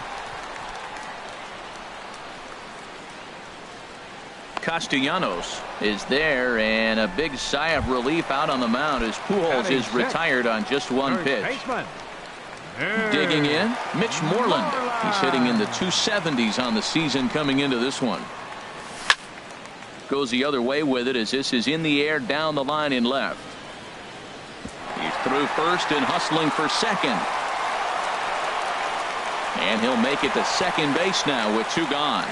Castellanos is there, and a big sigh of relief out on the mound as Pujols is retired on just one pitch. Digging in, Mitch Moreland. He's hitting in the 270s on the season coming into this one. Goes the other way with it as this is in the air down the line in left. He's through first and hustling for second. And he'll make it to second base now with two gone.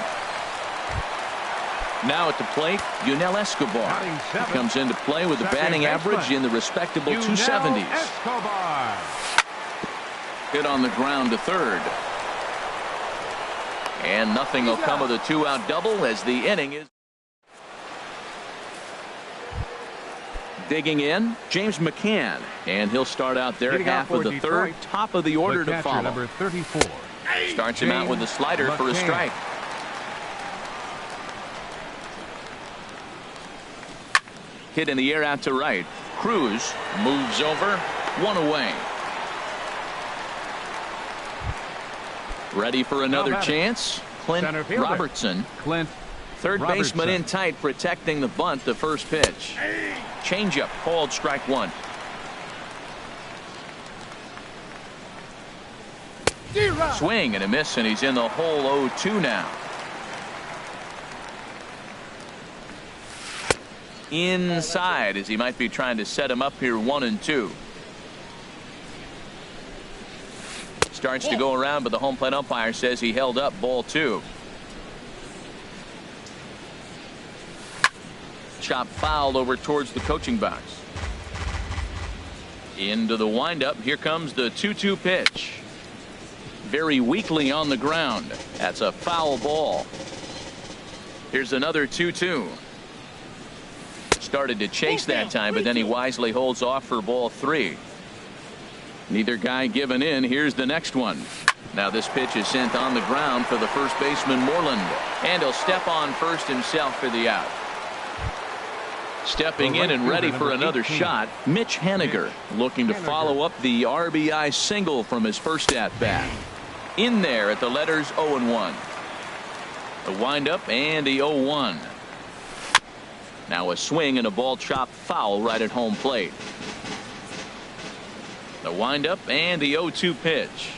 Now at the plate, Yunel Escobar. He comes into play with a batting average in the respectable 270s. Hit on the ground to third. And nothing will come of the two-out double as the inning is. Digging in, James McCann. And he'll start out there half of the third, top of the order to follow. Number 34. Starts him out with a slider for a strike. Hit in the air out to right. Cruz moves over, one away. Ready for another chance. Clint Robertson. Third baseman in tight, protecting the bunt, the first pitch. Changeup called strike one. Swing and a miss, and he's in the hole 0-2 now. Inside as he might be trying to set him up here 1-2. Starts to go around, but the home plate umpire says he held up ball two. Chop foul over towards the coaching box. Into the windup. Here comes the 2-2 pitch. very weakly on the ground. That's a foul ball. Here's another 2-2. Started to chase that time, but then he wisely holds off for ball 3. Neither guy giving in. Here's the next one. Now this pitch is sent on the ground for the first baseman Moreland, and he'll step on first himself for the out. Stepping in and ready for another shot, Mitch Haniger, looking to follow up the RBI single from his first at-bat. In there at the letters 0-1. The windup and the 0-1. Now a swing and a ball chopped foul right at home plate. The windup and the 0-2 pitch.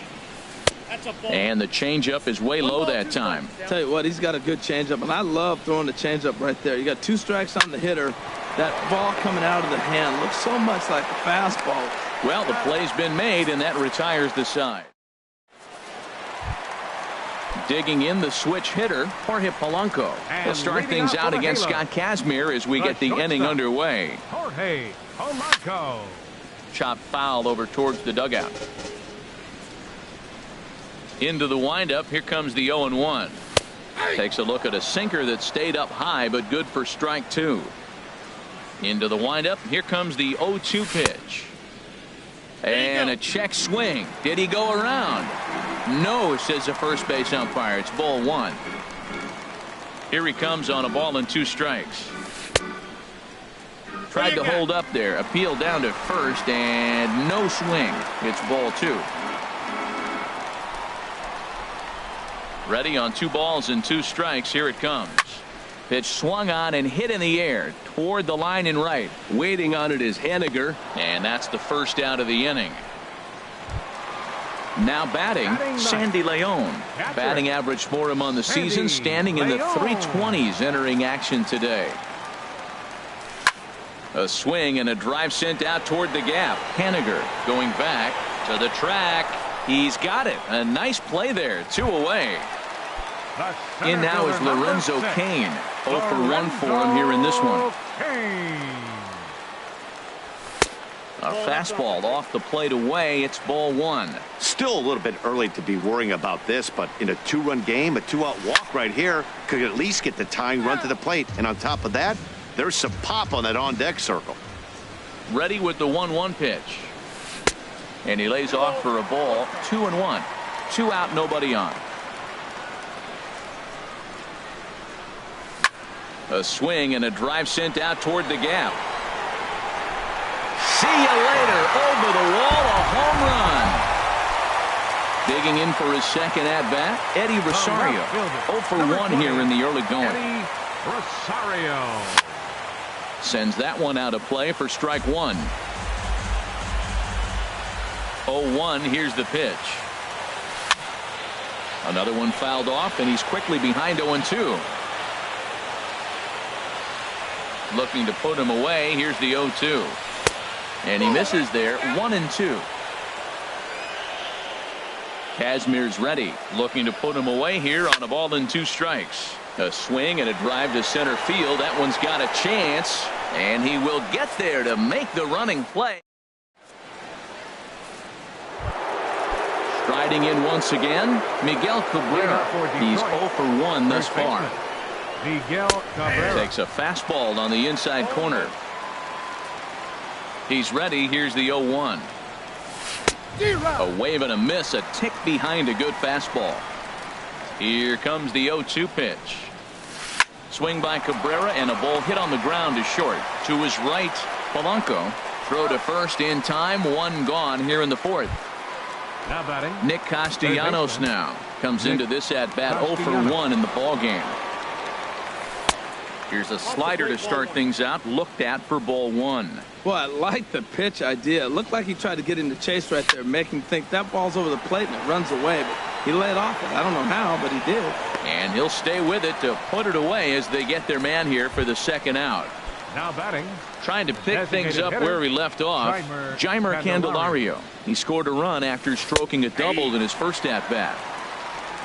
And the changeup is way low that time. Tell you what, he's got a good changeup, and I love throwing the changeup right there. You got 2 strikes on the hitter. That ball coming out of the hand looks so much like a fastball. Well, the play's been made, and that retires the side. Digging in the switch hitter, Jorge Polanco. He'll start things out against Scott Kazmir as we get the inning underway. Jorge Polanco. Chop foul over towards the dugout. Into the windup. Here comes the 0-1. Takes a look at a sinker that stayed up high, but good for strike 2. Into the windup. Here comes the 0-2 pitch. And a check swing. Did he go around? No, says the first base umpire. It's ball 1. Here he comes on a ball and 2 strikes. Tried to hold up there. Appeal down to first, and no swing. It's ball 2. Ready on 2 balls and 2 strikes. Here it comes. Pitch swung on and hit in the air toward the line and right. Waiting on it is Haniger, and that's the first out of the inning. Now batting Sandy Leon. Batting average for him on the season, standing in the 320s entering action today. A swing and a drive sent out toward the gap. Haniger going back to the track. He's got it. A nice play there. 2 away. In now is Lorenzo Cain. 0 for 1 for him here in this one. A fastball off the plate away. It's ball 1. Still a little bit early to be worrying about this, but in a 2-run game, a 2-out walk right here could at least get the tying run to the plate. And on top of that, there's some pop on that on-deck circle. Ready with the 1-1 pitch. And he lays off for a ball. 2-1. 2 out, nobody on. A swing and a drive sent out toward the gap. See you later. Over the wall, a home run. Digging in for his second at-bat, Eddie Rosario. 0 for 1 here in the early going. Eddie Rosario. Sends that one out of play for strike 1. 0-1. Here's the pitch. Another one fouled off, and he's quickly behind 0-2. Looking to put him away. Here's the 0-2. And he misses there. 1-2. Kazmir's ready. Looking to put him away here on a ball and 2 strikes. A swing and a drive to center field. That one's got a chance. And he will get there to make the running play. Striding in once again, Miguel Cabrera. He's 0 for 1 thus far. Miguel Cabrera takes a fastball on the inside corner. He's ready. Here's the 0-1. A wave and a miss, a tick behind a good fastball. Here comes the 0-2 pitch. Swing by Cabrera and a ball hit on the ground to short. To his right, Polanco. Throw to first in time. 1 gone here in the 4th. now batting. Nick Castellanos now comes into this at bat 0 for 1 in the ball game. Here's a slider to start things out. Looked at for ball 1. Well, I like the pitch idea. It looked like he tried to get into chase right there, make him think that ball's over the plate and it runs away. But he laid off it. I don't know how, but he did. And he'll stay with it to put it away as they get their man here for the second out. Now batting. Trying to pick things up where he left off. Jeimer Candelario. He scored a run after stroking a double in his first at bat.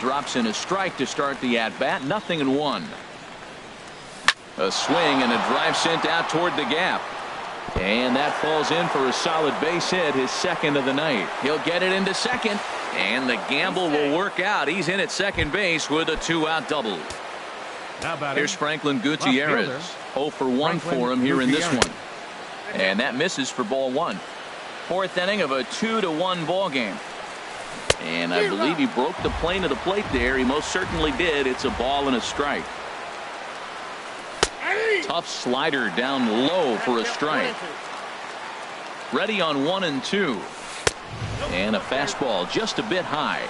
Drops in a strike to start the at bat. 0-1. A swing and a drive sent out toward the gap. And that falls in for a solid base hit, his second of the night. He'll get it into second, and the gamble will work out. He's in at second base with a 2-out double. Here's Franklin Gutierrez. 0 for 1 for him here in this one. And that misses for ball 1. Fourth inning of a 2-1 ball game. And I believe he broke the plane of the plate there. He most certainly did. It's a ball and a strike. Tough slider down low for a strike. Ready on 1 and 2. And a fastball just a bit high.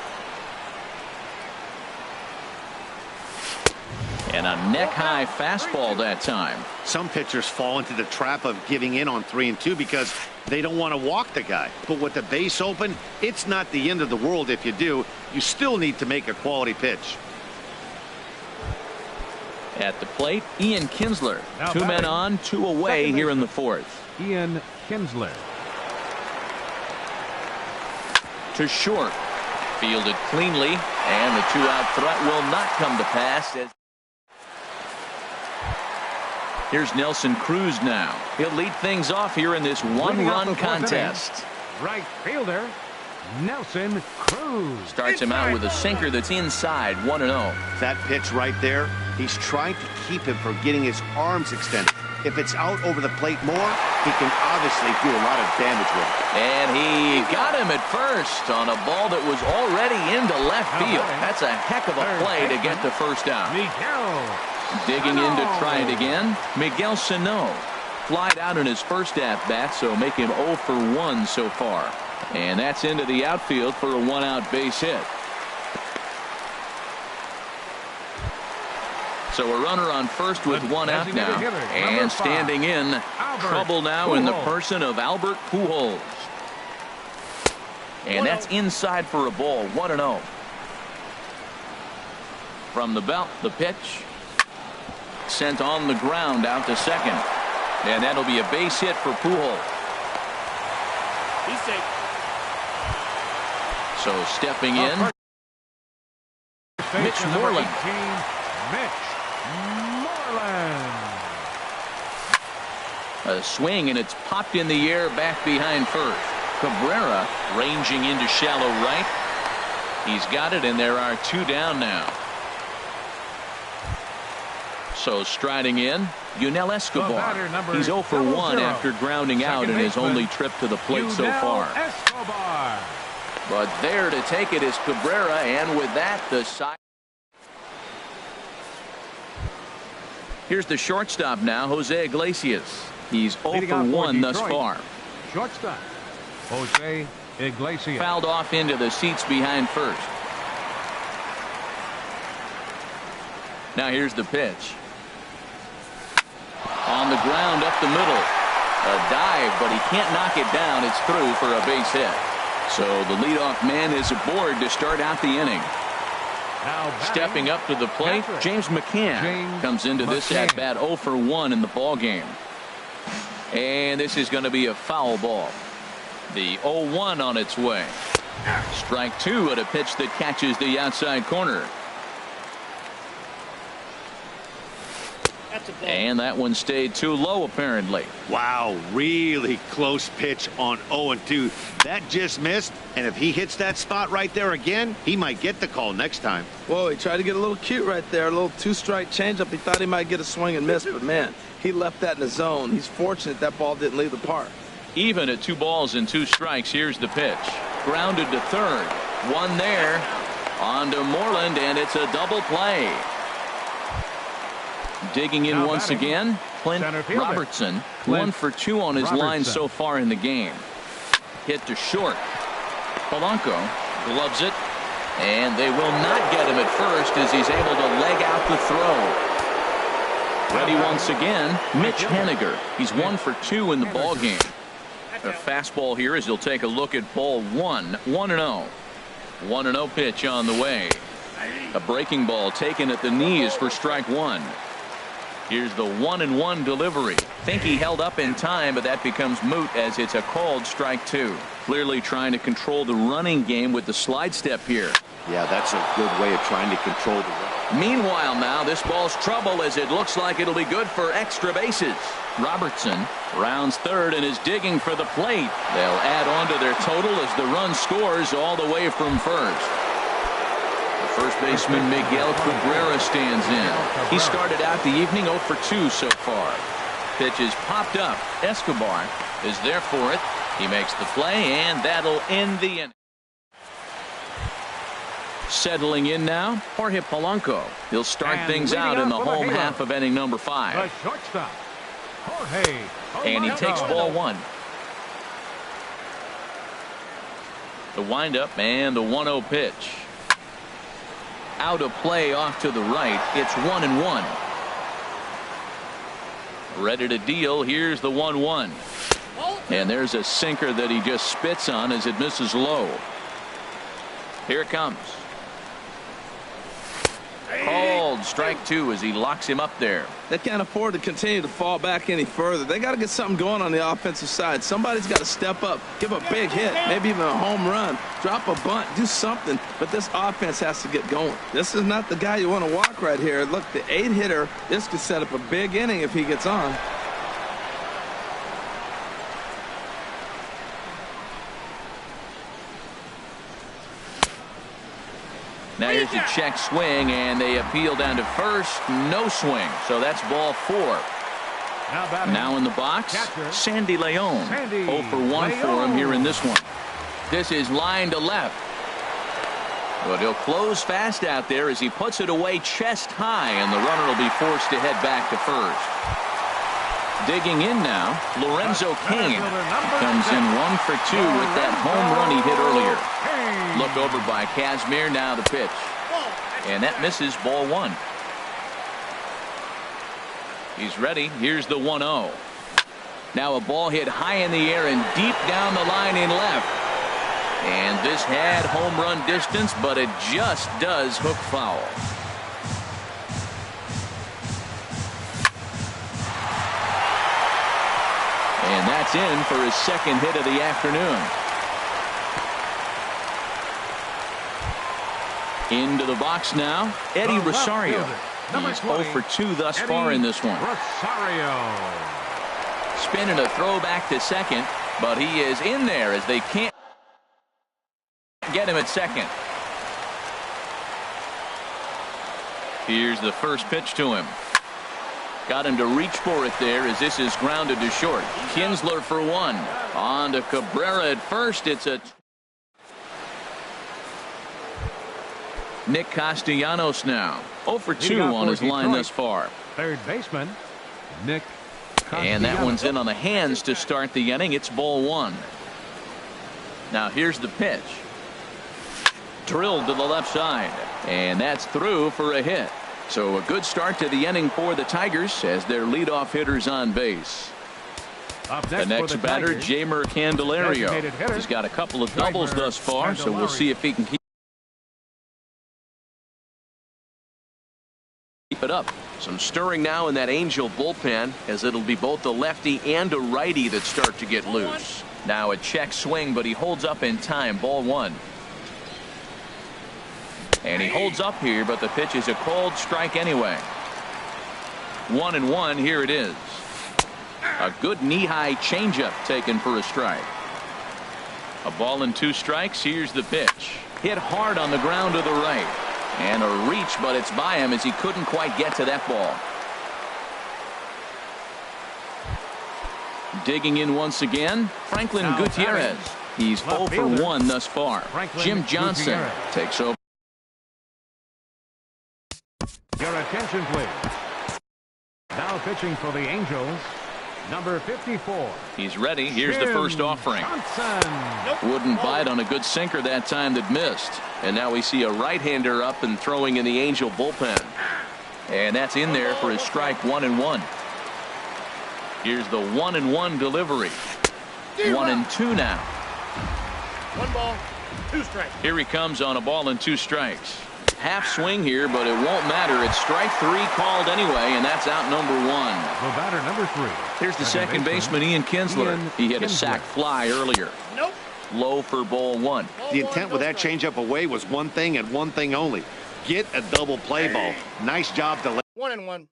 And a neck-high fastball that time. Some pitchers fall into the trap of giving in on 3 and 2 because they don't want to walk the guy. But with the base open, it's not the end of the world if you do. You still need to make a quality pitch. At the plate, Ian Kinsler. 2 men on, 2 away here in the fourth. Ian Kinsler. To short. Fielded cleanly, and the 2-out threat will not come to pass. Here's Nelson Cruz now. He'll lead things off here in this 1-run contest. Right fielder, Nelson Cruz. Starts him out with a sinker that's inside, 1-0. That pitch right there, he's trying to keep him from getting his arms extended. If it's out over the plate more, he can obviously do a lot of damage with it. And he got him at first on a ball that was already into left field. That's a heck of a play to get the first out. Digging in to try it again, Miguel Sano. Flied out in his first at-bat, so make him 0 for 1 so far. And that's into the outfield for a 1-out base hit. So a runner on first with 1 out now. And standing in, trouble now in the person of Albert Pujols. And that's inside for a ball, 1-0. From the belt, the pitch. Sent on the ground out to second. And that'll be a base hit for Pujols. He's safe. So stepping in, Mitch Moreland. Mitch Moreland. A swing, and it's popped in the air back behind first. Cabrera ranging into shallow right. He's got it, and there are 2 down now. So striding in, Yunel Escobar. He's 0 for 1 after grounding out in his only trip to the plate so far. But there to take it is Cabrera, and with that, the side. Here's the shortstop now, Jose Iglesias. He's 0 for 1 thus far. Shortstop, Jose Iglesias. Fouled off into the seats behind first. Now here's the pitch. On the ground up the middle. A dive, but he can't knock it down. It's through for a base hit. So the leadoff man is aboard to start out the inning. Stepping up to the plate, James McCann comes into this at bat 0 for 1 in the ball game. And this is going to be a foul ball. The 0-1 on its way. Strike 2 at a pitch that catches the outside corner. And that one stayed too low, apparently. Wow, really close pitch on 0-2. That just missed, and if he hits that spot right there again, he might get the call next time. Whoa, he tried to get a little cute right there. A little 2-strike changeup. He thought he might get a swing and miss, but man, he left that in the zone. He's fortunate that ball didn't leave the park. Even at 2 balls and 2 strikes, here's the pitch. Grounded to third. One there. On to Moreland, and it's a double play. Digging in once again, Clint Robertson. 1 for 2 on his line so far in the game. Hit to short. Polanco gloves it, and they will not get him at first as he's able to leg out the throw. Ready once again, Mitch Haniger. He's 1 for 2 in the ball game. A fastball here as he'll take a look at ball 1. 1-0. 1-0 pitch on the way. A breaking ball taken at the knees for strike 1. Here's the 1-1 delivery. Think he held up in time, but that becomes moot as it's a called strike 2. Clearly trying to control the running game with the slide step here. Yeah, that's a good way of trying to control the run. Meanwhile, now this ball's trouble as it looks like it'll be good for extra bases. Robertson rounds third and is digging for the plate. They'll add on to their total as the run scores all the way from first. The first baseman Miguel Cabrera stands in. He started out the evening 0 for 2 so far. Pitch is popped up. Escobar is there for it. He makes the play, and that'll end the inning. Settling in now, Jorge Polanco. He'll start things out in the home half of inning number 5. The shortstop, Jorge Polanco. And he takes ball 1. The windup and the 1-0 pitch. Out of play off to the right. It's 1-1. Ready to deal. Here's the 1-1. And there's a sinker that he just spits on as it misses low. Here it comes. Called strike 2 as he locks him up there. They can't afford to continue to fall back any further. They got to get something going on the offensive side. Somebody's got to step up, give a big hit, maybe even a home run, drop a bunt, do something. But this offense has to get going. This is not the guy you want to walk right here. Look, the 8-hitter, this could set up a big inning if he gets on. Now here's the check swing, and they appeal down to first. No swing, so that's ball 4. Now in the box, Sandy Leon. 0 for 1 for him here in this one. This is line to left. But he'll close fast out there as he puts it away chest high, and the runner will be forced to head back to first. Digging in now, Lorenzo Cain comes in 1 for 2 with that home run he hit earlier. Look over by Kazmir. Now the pitch, and that misses ball 1. He's ready. Here's the 1-0. Now a ball hit high in the air and deep down the line in left, and this had home run distance, but it just does hook foul. And that's in for his second hit of the afternoon. Into the box now, Eddie Rosario. He's 0 for 2 thus far in this one. Rosario. Spinning a throw back to second, but he is in there as they can't get him at second. Here's the first pitch to him. Got him to reach for it there as this is grounded to short. Kinsler for 1. On to Cabrera at first. It's a Nick Castellanos now 0 for 2 on his line thus far. Third baseman Nick Castellanos. And that one's in on the hands to start the inning. It's ball 1. Now here's the pitch. Drilled to the left side, and that's through for a hit. So a good start to the inning for the Tigers as their leadoff hitter's on base. The next batter, Jeimer Candelario. He's got a couple of doubles thus far, so we'll see if he can keep it up. Some stirring now in that Angel bullpen as it'll be both a lefty and a righty that start to get loose. Now a check swing, but he holds up in time. Ball 1. And he holds up here, but the pitch is a called strike anyway. 1-1. Here it is. A good knee-high changeup taken for a strike. A ball and 2 strikes. Here's the pitch. Hit hard on the ground to the right. And a reach, but it's by him as he couldn't quite get to that ball. Digging in once again, Franklin Gutierrez. He's 0 for 1 thus far. Jim Johnson takes over. Your attention, please. Now pitching for the Angels, number 54. He's ready. Here's the first offering. Wouldn't bite on a good sinker that time that missed. And now we see a right-hander up and throwing in the Angel bullpen. And that's in there for his strike. 1-1. Here's the 1-1 delivery. 1-2 now. 1 ball, 2 strikes. Here he comes on a ball and 2 strikes. Half swing here, but it won't matter. It's strike 3 called anyway, and that's out number 1. The batter number 3. Here's the second baseman, Ian Kinsler. He hit a sac fly earlier. Nope. Low for ball 1. The intent with that changeup away was one thing and one thing only. get a double play ball. Nice job to 1-1.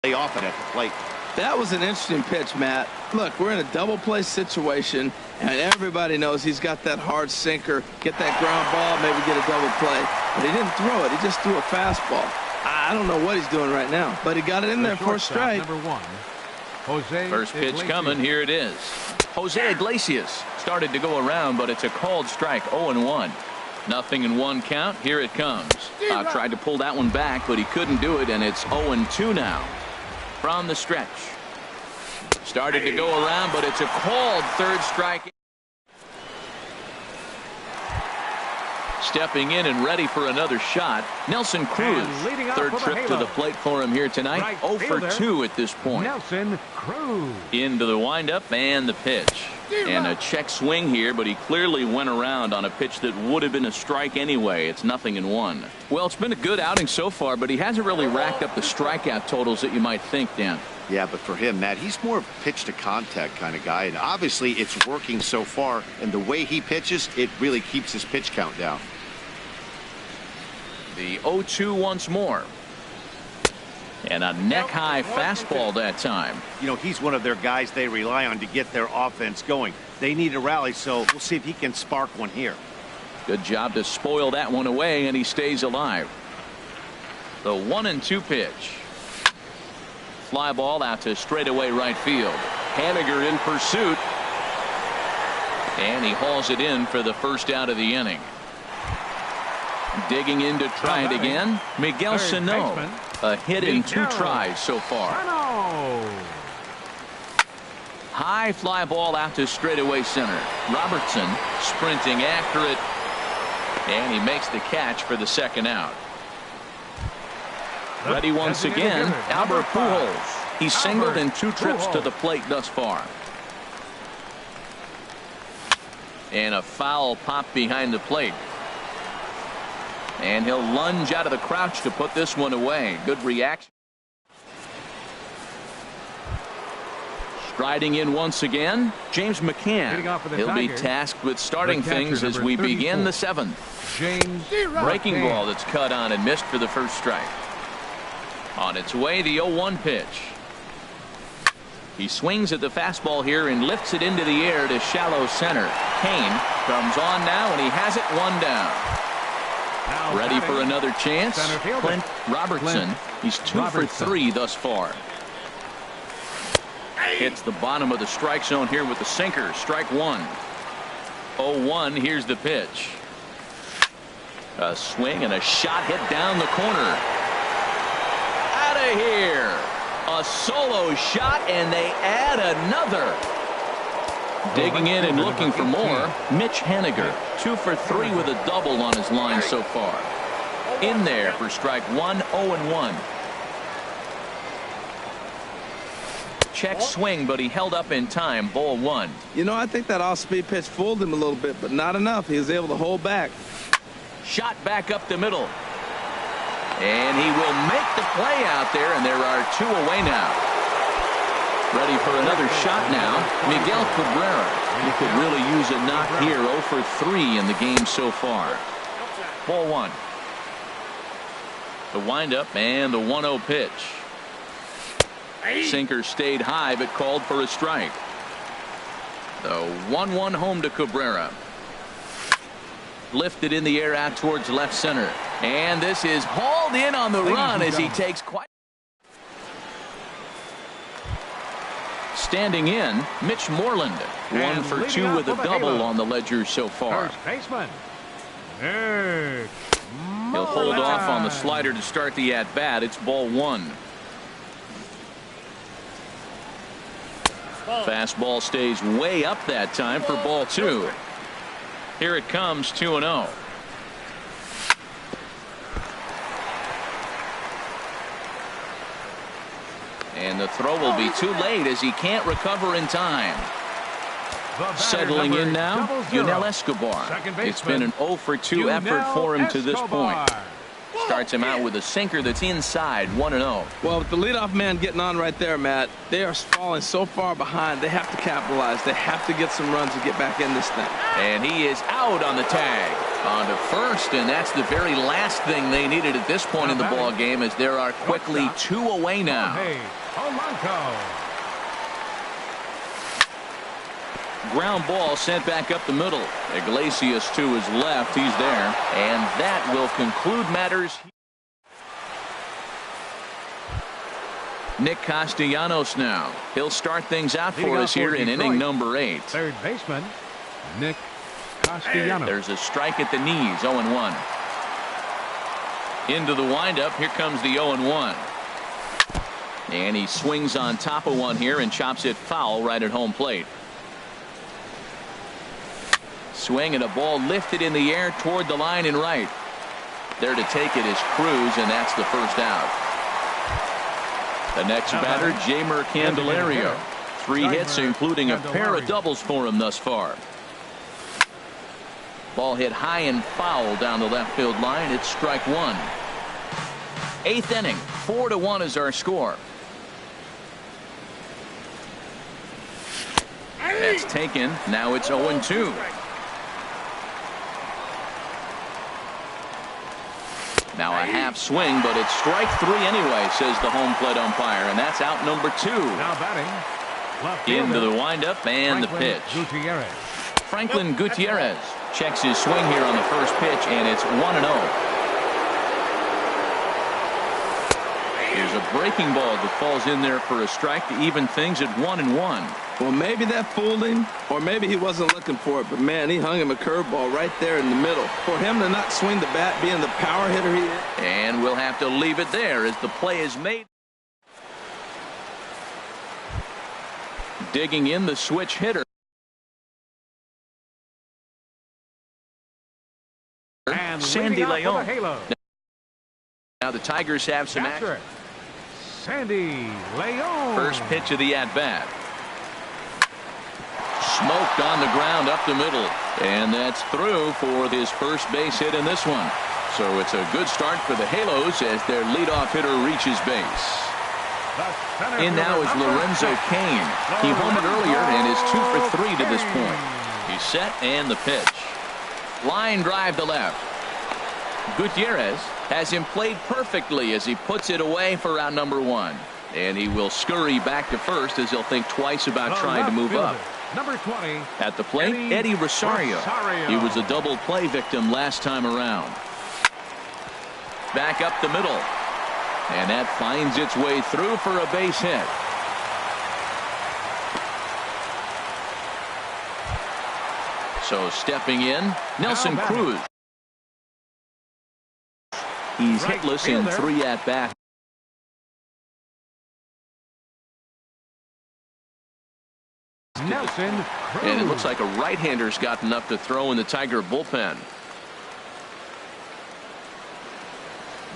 lay off it at the plate. That was an interesting pitch, Matt. Look, we're in a double play situation, and everybody knows he's got that hard sinker. Get that ground ball, maybe get a double play. But he didn't throw it. He just threw a fastball. I don't know what he's doing right now, but he got it in there for a strike. Number 1, Jose First pitch Iglesias. coming. Here it is. Jose Iglesias started to go around, but it's a called strike. 0-1. Nothing in one count. Here it comes. Tried to pull that one back, but he couldn't do it, and it's 0-2 now. From the stretch. Started to go around, but it's a called third strike. Stepping in and ready for another shot, Nelson Cruz. Third trip to the plate for him here tonight. Right 0 for fielder, 2 at this point. Nelson Cruz. Into the windup and the pitch. And a check swing here, but he clearly went around on a pitch that would have been a strike anyway. It's 0-1. Well, it's been a good outing so far, but he hasn't really racked up the strikeout totals that you might think, Dan. Yeah, but for him, Matt, he's more of a pitch to contact kind of guy, and obviously it's working so far, and the way he pitches, it really keeps his pitch count down. The 0-2 once more. And a neck-high fastball that time. You know, he's one of their guys they rely on to get their offense going. They need a rally, so we'll see if he can spark one here. Good job to spoil that one away, and he stays alive. The 1-2 pitch. Fly ball out to straightaway right field. Haniger in pursuit. And he hauls it in for the first out of the inning. Digging in to try it again. Miguel Sano. A hit in 2 tries so far. High fly ball out to straightaway center. Robertson sprinting after it. And he makes the catch for the second out. Ready once again, Albert Pujols. He's singled in 2 trips to the plate thus far. And a foul pop behind the plate. And he'll lunge out of the crouch to put this one away. Good reaction. Striding in once again, James McCann. He'll be tasked with starting things as we begin the 7th. Breaking ball that's cut on and missed for the first strike. On its way, the 0-1 pitch. He swings at the fastball here and lifts it into the air to shallow center. Kane comes on now, and he has it 1 down. Ready for another chance. Clint Robertson. He's 2 for 3 thus far. Hits the bottom of the strike zone here with the sinker. Strike 1. 0-1. Here's the pitch. A swing and a shot hit down the corner. Out of here. A solo shot, and they add another. Digging in and looking for more, Mitch Haniger. 2 for 3 with a double on his line so far. In there for strike 1, 0-1. Check swing, but he held up in time. Ball 1. You know, I think that off-speed pitch fooled him a little bit, but not enough. He was able to hold back. Shot back up the middle. And he will make the play out there, and there are 2 away now. Ready for another shot now, Miguel Cabrera. He could really use a knock here. 0 for 3 in the game so far. Ball 1. The windup and the 1-0 pitch. Sinker stayed high but called for a strike. The 1-1 home to Cabrera. Lifted in the air out towards left center. And this is hauled in on the run as he takes quite. Standing in, Mitch Moreland. 1 for 2 with a double on the ledger so far. He'll hold off on the slider to start the at-bat. It's ball 1. Fastball stays way up that time for ball 2. Here it comes, 2-0. And the throw will be too late as he can't recover in time. Settling in now, Yunel Escobar. It's been an 0 for 2 effort for him to this point. Starts him out with a sinker that's inside, 1-0. Well, with the leadoff man getting on right there, Matt, they are falling so far behind. They have to capitalize. They have to get some runs to get back in this thing. And he is out on the tag. On to first, and that's the very last thing they needed at this point in the ball game, as there are quickly 2 away now. Ground ball sent back up the middle. Iglesias to his left. He's there, and that will conclude matters. Nick Castellanos now. He'll start things out for us here in inning number 8. Third baseman, Nick Castellanos. There's a strike at the knees, 0-1. Into the windup, here comes the 0-1. And he swings on top of one here and chops it foul right at home plate. Swing and a ball lifted in the air toward the line and right. There to take it is Cruz, and that's the first out. The next batter, Jeimer Candelario. 3 hits, including a pair of doubles for him thus far. Ball hit high and foul down the left field line. It's strike 1. 8th inning, 4-1 is our score. That's taken. Now it's 0-2. Now a half swing, but it's strike 3 anyway, says the home plate umpire, and that's out number 2. Now batting. Into the windup and the pitch. Gutierrez. Franklin Gutierrez checks his swing here on the first pitch, and it's 1-0. Here's a breaking ball that falls in there for a strike to even things at 1-1. Well, maybe that fooled him, or maybe he wasn't looking for it, but man, he hung him a curveball right there in the middle. For him to not swing the bat, being the power hitter he is. And we'll have to leave it there as the play is made. Digging in the switch hitter. And Sandy Leon. Now the Tigers have some action. Sandy Leon. First pitch of the at-bat. Smoked on the ground up the middle, and that's through for his first base hit in this one. So it's a good start for the Halos as their leadoff hitter reaches base. In now is Lorenzo Cain. He homered earlier and is 2 for 3 to this point. He's set, and the pitch. Line drive to left. Gutierrez has him played perfectly as he puts it away for out number 1. And he will scurry back to first as he'll think twice about trying to move up. Number 20. At the plate, Eddie Rosario. He was a double play victim last time around. Back up the middle. And that finds its way through for a base hit. So stepping in, Nelson Cruz. He's hitless in 3 at-bats. Nelson Cruz. And it looks like a right-hander's got enough to throw in the Tiger bullpen.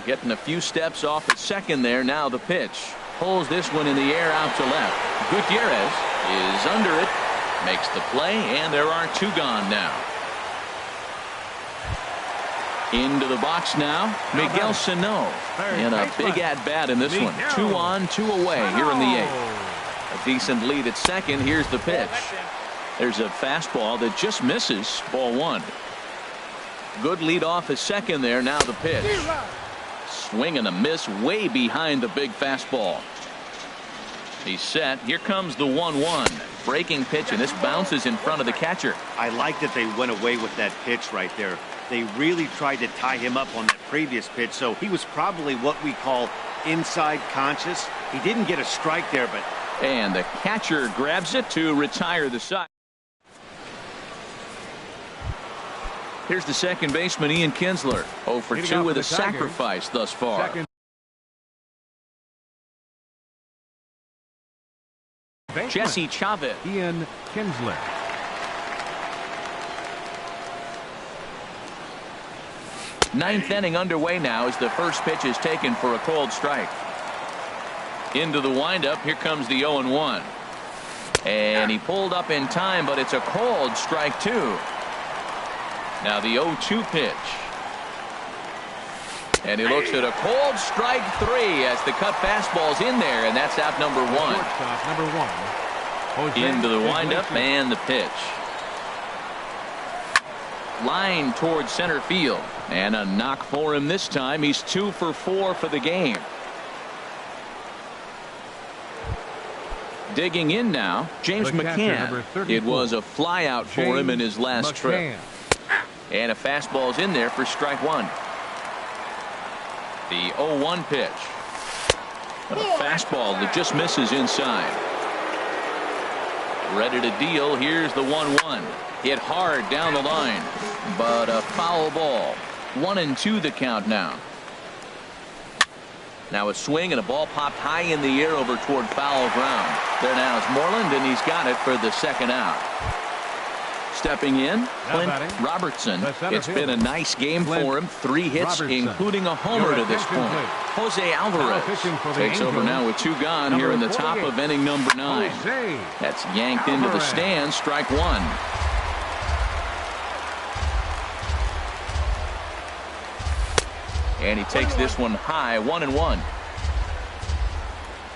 Getting a few steps off at second there. Now the pitch. Pulls this one in the air out to left. Gutierrez is under it. Makes the play, and there are 2 gone now. Into the box now, Miguel Sano. And a big at-bat in this one. 2 on, 2 away here in the 8th. A decent lead at second. Here's the pitch. There's a fastball that just misses. Ball 1. Good lead off at second there. Now the pitch. Swing and a miss way behind the big fastball. He's set. Here comes the 1-1. Breaking pitch, and this bounces in front of the catcher. I like that they went away with that pitch right there. They really tried to tie him up on that previous pitch, so he was probably what we call inside conscious. He didn't get a strike there, but... And the catcher grabs it to retire the side. Here's the second baseman, Ian Kinsler. 0 for 2 with a sacrifice thus far. Jesse Chavez. Ian Kinsler. Ninth inning underway now as the first pitch is taken for a called strike. Into the windup. Here comes the 0-1. And he pulled up in time, but it's a called strike 2. Now the 0-2 pitch. And he looks at a called strike 3 as the cut fastball's in there, and that's out number 1. Number 1. Into the windup and the pitch. Line towards center field. And a knock for him this time. He's 2 for 4 for the game. Digging in now, James McCann. It was a flyout for him in his last trip. And a fastball's in there for strike one. The 0-1 pitch. A fastball that just misses inside. Ready to deal. Here's the 1-1. Hit hard down the line, but a foul ball. 1-2 the count now. Now a swing and a ball popped high in the air over toward foul ground. There now is Moreland, and he's got it for the second out. Stepping in, Clint Robertson. It's been a nice game for him. 3 hits, including a homer to this point. Jose Alvarez takes over now with 2 gone here in the top of inning number 9. That's yanked into the stands, strike one. And he takes this one high, 1-1.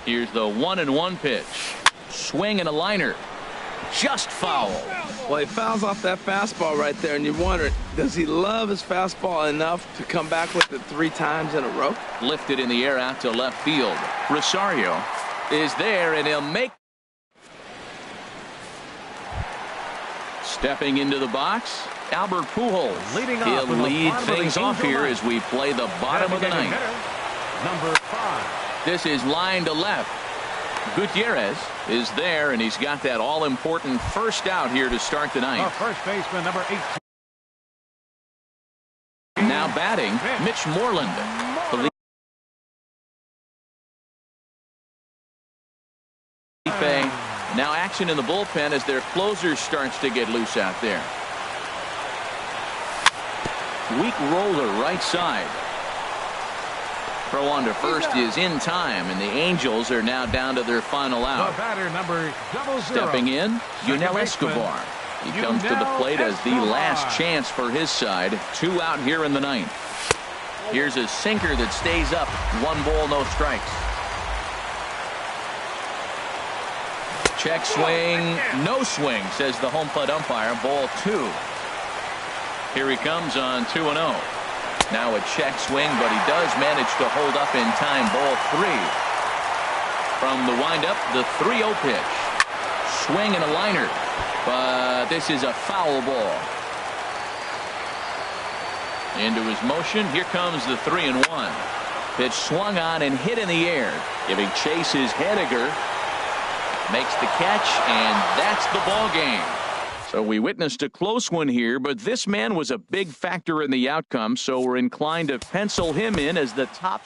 Here's the 1-1 pitch. Swing and a liner. Just foul. Well, he fouls off that fastball right there, and you wonder, does he love his fastball enough to come back with it 3 times in a row? Lifted in the air out to left field. Rosario is there, and he'll make. Stepping into the box, Albert Pujols. He'll lead things off here as we play the bottom of the ninth. Number 5. This is line to left. Gutierrez is there, and he's got that all-important first out here to start the ninth. First baseman, number 18. Now batting, Mitch Moreland. Now action in the bullpen as their closer starts to get loose out there. Weak roller right side. Throw on to first is in time, and the Angels are now down to their final out. The batter, number 00. Stepping in, Yunel Escobar. He comes to the plate as the last chance for his side. 2 out here in the ninth. Here's a sinker that stays up. 1 ball, no strikes. Check swing, no swing, says the home plate umpire. Ball 2. Here he comes on 2-0. Now a check swing, but he does manage to hold up in time. Ball 3. From the windup, the 3-0 pitch. Swing and a liner, but this is a foul ball. Into his motion, here comes the 3-1. Pitch swung on and hit in the air. Giving chase is Hediger. Makes the catch, and that's the ball game. So we witnessed a close one here, but this man was a big factor in the outcome, so we're inclined to pencil him in as the top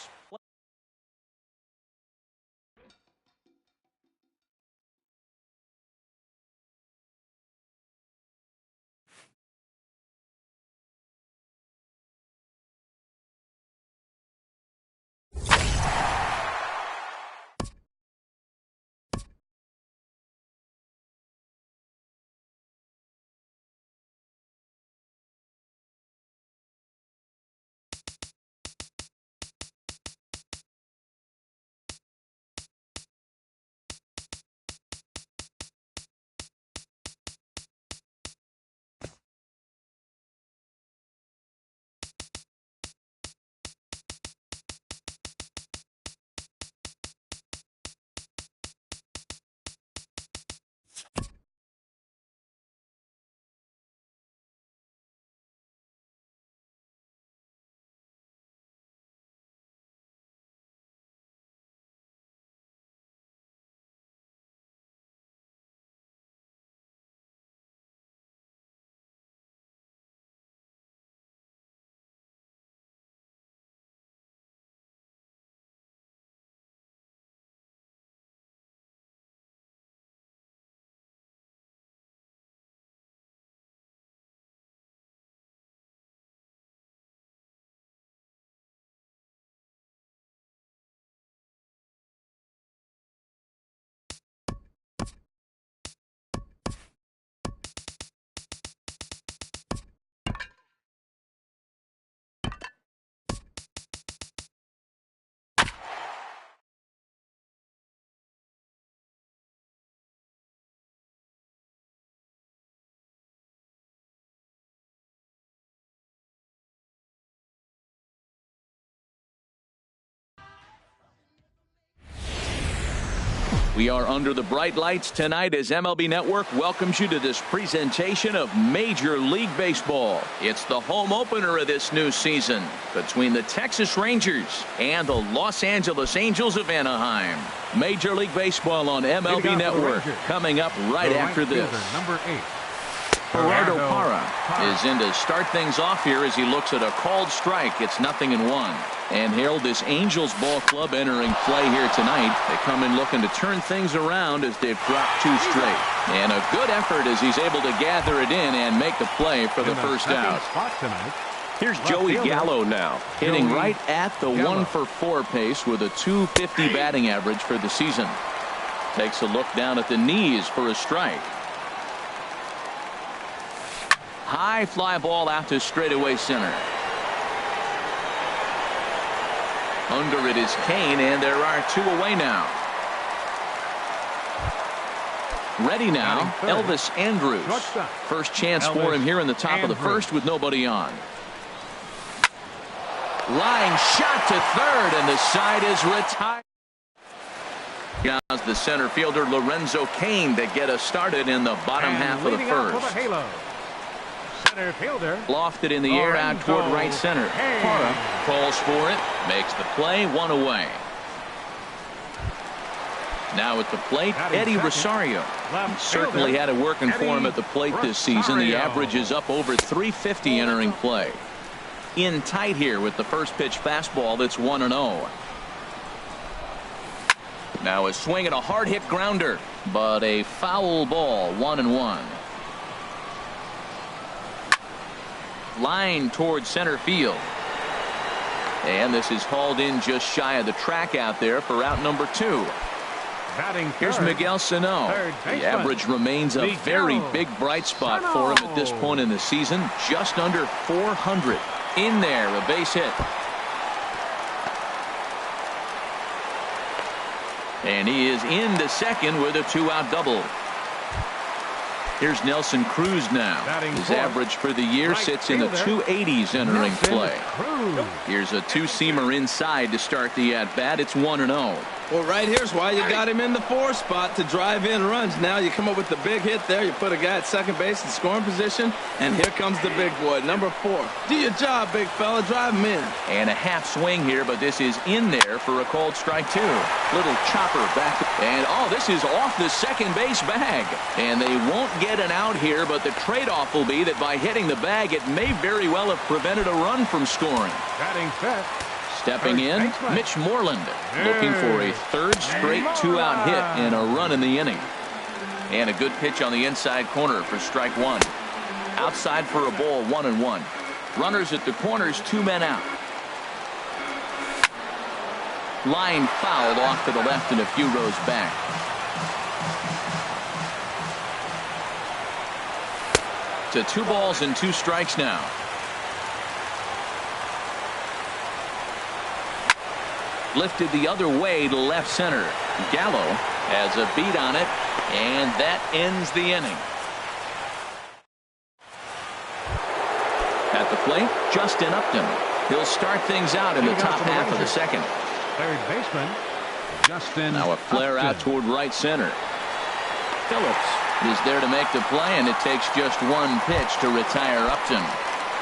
We are under the bright lights tonight as MLB Network welcomes you to this presentation of Major League Baseball. It's the home opener of this new season between the Texas Rangers and the Los Angeles Angels of Anaheim. Major League Baseball on MLB Network coming up right after this. Number 8. Gerardo Parra is in to start things off here as he looks at a called strike. It's 0-1. And Harold, this Angels ball club entering play here tonight. They come in looking to turn things around as they've dropped 2 straight. And a good effort as he's able to gather it in and make the play for the first out. Here's Joey Gallo now, hitting right at the 1-for-4 pace with a .250 batting average for the season. Takes a look down at the knees for a strike. High fly ball out to straightaway center. Under it is Kane, and there are 2 away now. Ready now, Elvis Andrus. First chance for him here in the top of the first with nobody on. Line shot to third, and the side is retired. Here's the center fielder Lorenzo Kane to get us started in the bottom half of the first. Center fielder Lofted in the air out toward right center. Parra calls for it, makes the play, 1 away. Now at the plate, Eddie Rosario. He certainly had it working for him at the plate this season. The average is up over .350 entering play. In tight here with the first pitch fastball that's 1-0. Now a swing at a hard hit grounder, but a foul ball, 1-1. Line towards center field. And this is hauled in just shy of the track out there for out number 2. Here's Miguel Sano. The average remains a very big bright spot for him at this point in the season. Just under 400. In there, a base hit. And he is into second with a 2-out double. Here's Nelson Cruz now. His average for the year sits in the 280s entering play. Here's a 2-seamer inside to start the at-bat. It's 1-0. Well, right here's why you got him in the 4 spot to drive in runs. Now you come up with the big hit there. You put a guy at second base in scoring position, and here comes the big boy, number 4. Do your job, big fella. Drive him in. And a half swing here, but this is in there for a called strike 2. Little chopper back. And, oh, this is off the second base bag. And they won't get an out here, but the trade-off will be that by hitting the bag, it may very well have prevented a run from scoring. batting fifth. Stepping in, Mitch Moreland, looking for a 3rd straight 2-out hit and a run in the inning. And a good pitch on the inside corner for strike 1. Outside for a ball, 1-1. Runners at the corners, 2 men out. Line fouled off to the left and a few rows back. To 2 balls and 2 strikes now. Lifted the other way to left center. Gallo has a beat on it, and that ends the inning. At the plate, Justin Upton. He'll start things out in the top half of the second. Third baseman, Justin. Now a flare out toward right center. Phillips is there to make the play, and it takes just 1 pitch to retire Upton.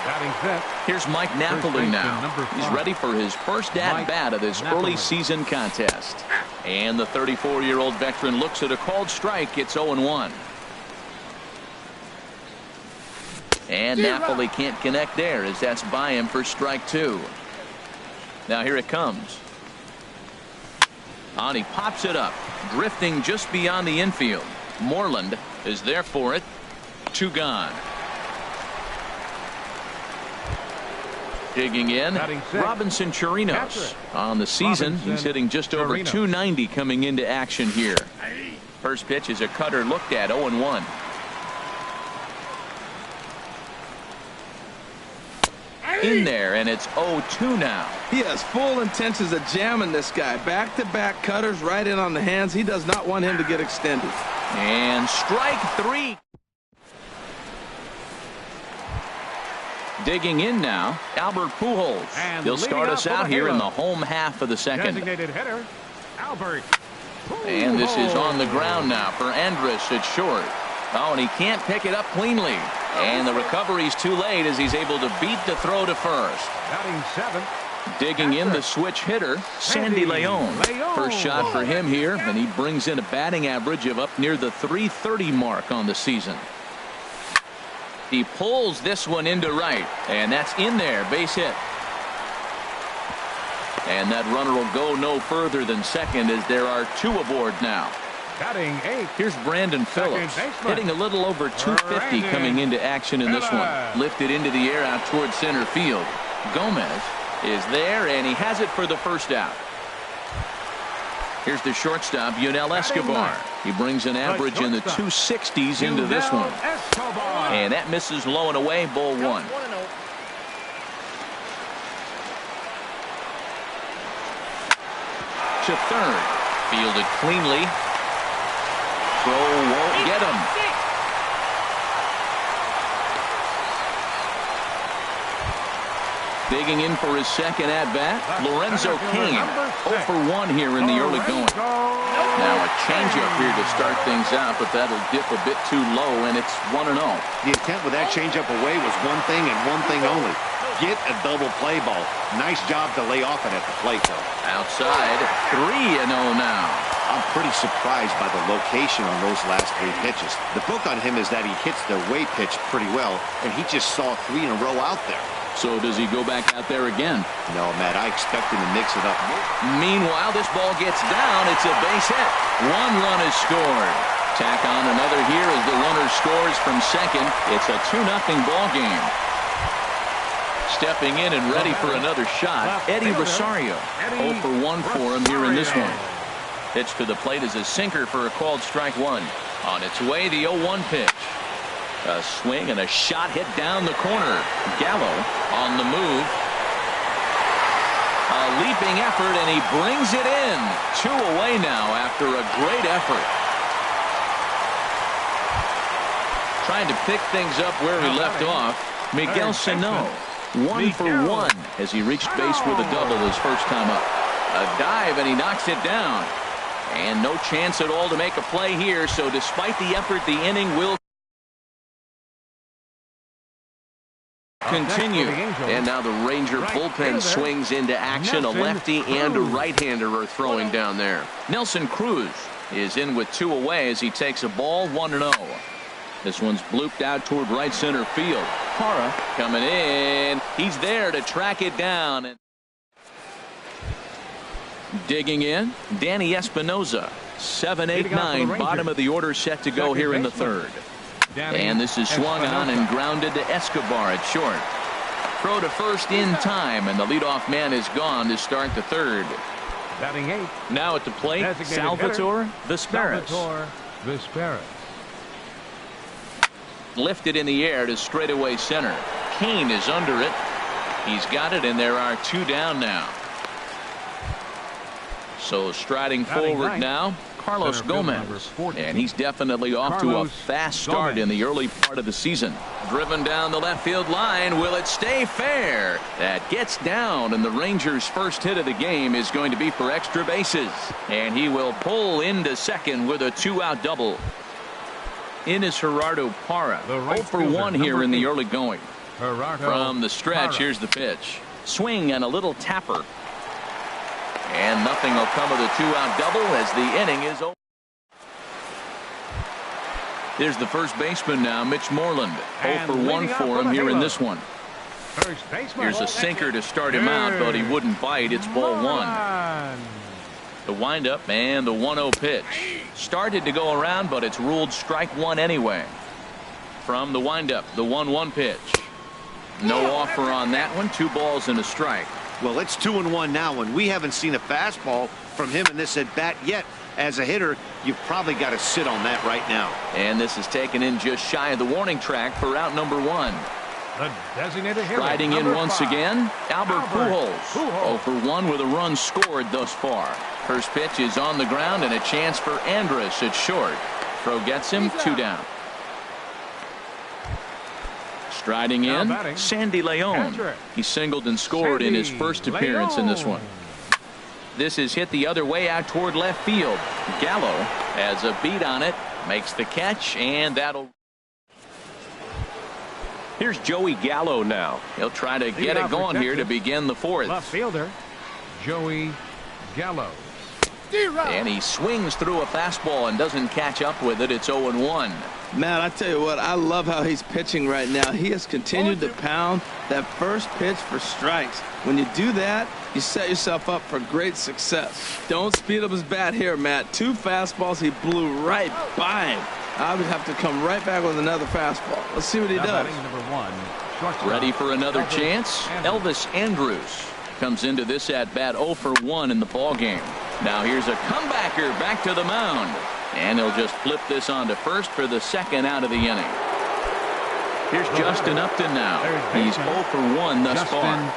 Batting fifth. Here's Mike Napoli now. He's ready for his first at-bat of this early season contest. And the 34-year-old veteran looks at a called strike. It's 0-1. And Napoli can't connect there as that's by him for strike 2. Now here it comes. On he pops it up, drifting just beyond the infield. Moreland is there for it. 2 gone. Digging in, Robinson Chirinos. On the season, he's hitting just over 290 coming into action here. First pitch is a cutter looked at, 0-1. In there, and it's 0-2 now. He has full intentions of jamming this guy. Back-to-back cutters right in on the hands. He does not want him to get extended. And strike 3. Digging in now, Albert Pujols. He'll start us out here in the home half of the second. Designated hitter, Albert. And this is on the ground now for Andrus at short. Oh, and he can't pick it up cleanly. And the recovery's too late as he's able to beat the throw to first. Batting 7th. Digging in the switch hitter, Sandy Leon. First shot for him here, and he brings in a batting average of up near the .330 mark on the season. He pulls this one into right, and that's in there, base hit. And that runner will go no further than second as there are 2 aboard now. Batting 8th. Here's Brandon Phillips hitting a little over .250 coming into action in this one. Lifted into the air out towards center field. Gomez is there, and he has it for the first out. Here's the shortstop, Yunel Escobar. He brings an average in the 260s into this one. And that misses low and away, ball 1. To third. Fielded cleanly. Throw won't get him. Digging in for his second at-bat, Lorenzo Cain. 0 for 1 here in the early going. Now a changeup here to start things out, but that'll dip a bit too low, and it's 1-0. The intent with that changeup away was one thing and one thing only. Get a double play ball. Nice job to lay off it at the plate, though. Outside, 3-0 now. I'm pretty surprised by the location on those last 3 pitches. The book on him is that he hits the away pitch pretty well, and he just saw 3 in a row out there. So does he go back out there again? No, Matt, I expect him to mix it up. Meanwhile, this ball gets down. It's a base hit. 1 run is scored. Tack on another here as the runner scores from second. It's a 2-0 ball game. Stepping in and ready for another shot, Eddie Rosario. 0 for 1 for him here in this one. Pitch to the plate is a sinker for a called strike 1. On its way, the 0-1 pitch. A swing and a shot hit down the corner. Gallo on the move. A leaping effort, and he brings it in. 2 away now after a great effort. Trying to pick things up where he left off. Miguel Sano. 1 for 1 as he reached base with a double his first time up. A dive, and he knocks it down. And no chance at all to make a play here, so despite the effort, the inning will continue. And now the Ranger bullpen swings into action. A lefty and a right-hander are throwing down there. Nelson Cruz is in with 2 away as he takes a ball 1-0. This one's blooped out toward right center field. Parra coming in. He's there to track it down. Digging in, Danny Espinoza. 7, 8, 9, bottom of the order set to go here in the third. And this is swung on and grounded to Escobar at short. Throw to first in time, and the leadoff man is gone to start the third. Batting 8. Now at the plate, Salvatore Vizquez. Lifted in the air to straightaway center. Cain is under it. He's got it, and there are 2 down now. So striding forward now, Carlos Gomez, and he's definitely off to a fast start in the early part of the season. Driven down the left field line. Will it stay fair? That gets down, and the Rangers' first hit of the game is going to be for extra bases, and he will pull into second with a 2-out double. In is Gerardo Parra. 0 for 1 here in the early going. From the stretch, here's the pitch. Swing and a little tapper. And nothing will come of the 2-out double as the inning is over. There's the first baseman now, Mitch Moreland. 0 for 1 for him here in this one. Here's a sinker to start him out, but he wouldn't bite. It's ball 1. The windup and the 1-0 pitch. Started to go around, but it's ruled strike 1 anyway. From the windup, the 1-1 pitch. No offer on that one. 2 balls and a strike. Well, it's 2-1 now, and we haven't seen a fastball from him in this at-bat yet. As a hitter, you've probably got to sit on that right now. And this is taken in just shy of the warning track for out number 1. The designated hitter, riding in once again, Albert Pujols. 0 for 1 with a run scored thus far. First pitch is on the ground, and a chance for Andrus at short. Throw gets him, 2 down. Striding in, Sandy Leon. He singled and scored in his first appearance in this one. This is hit the other way out toward left field. Gallo has a beat on it, makes the catch, and that'll. Here's Joey Gallo now. He'll try to get it going here to begin the fourth. Left fielder, Joey Gallo. And he swings through a fastball and doesn't catch up with it. It's 0-1. Man, I tell you what, I love how he's pitching right now. He has continued to pound that first pitch for strikes. When you do that, you set yourself up for great success. Don't speed up his bat here, Matt. 2 fastballs, he blew right by him. I would have to come right back with another fastball. Let's see what he does. Ready for another chance? Elvis Andrus comes into this at bat 0 for 1 in the ball game. Now here's a comebacker back to the mound, and he'll just flip this on to first for the second out of the inning. Here's Justin Upton now. He's 0 for 1 thus far.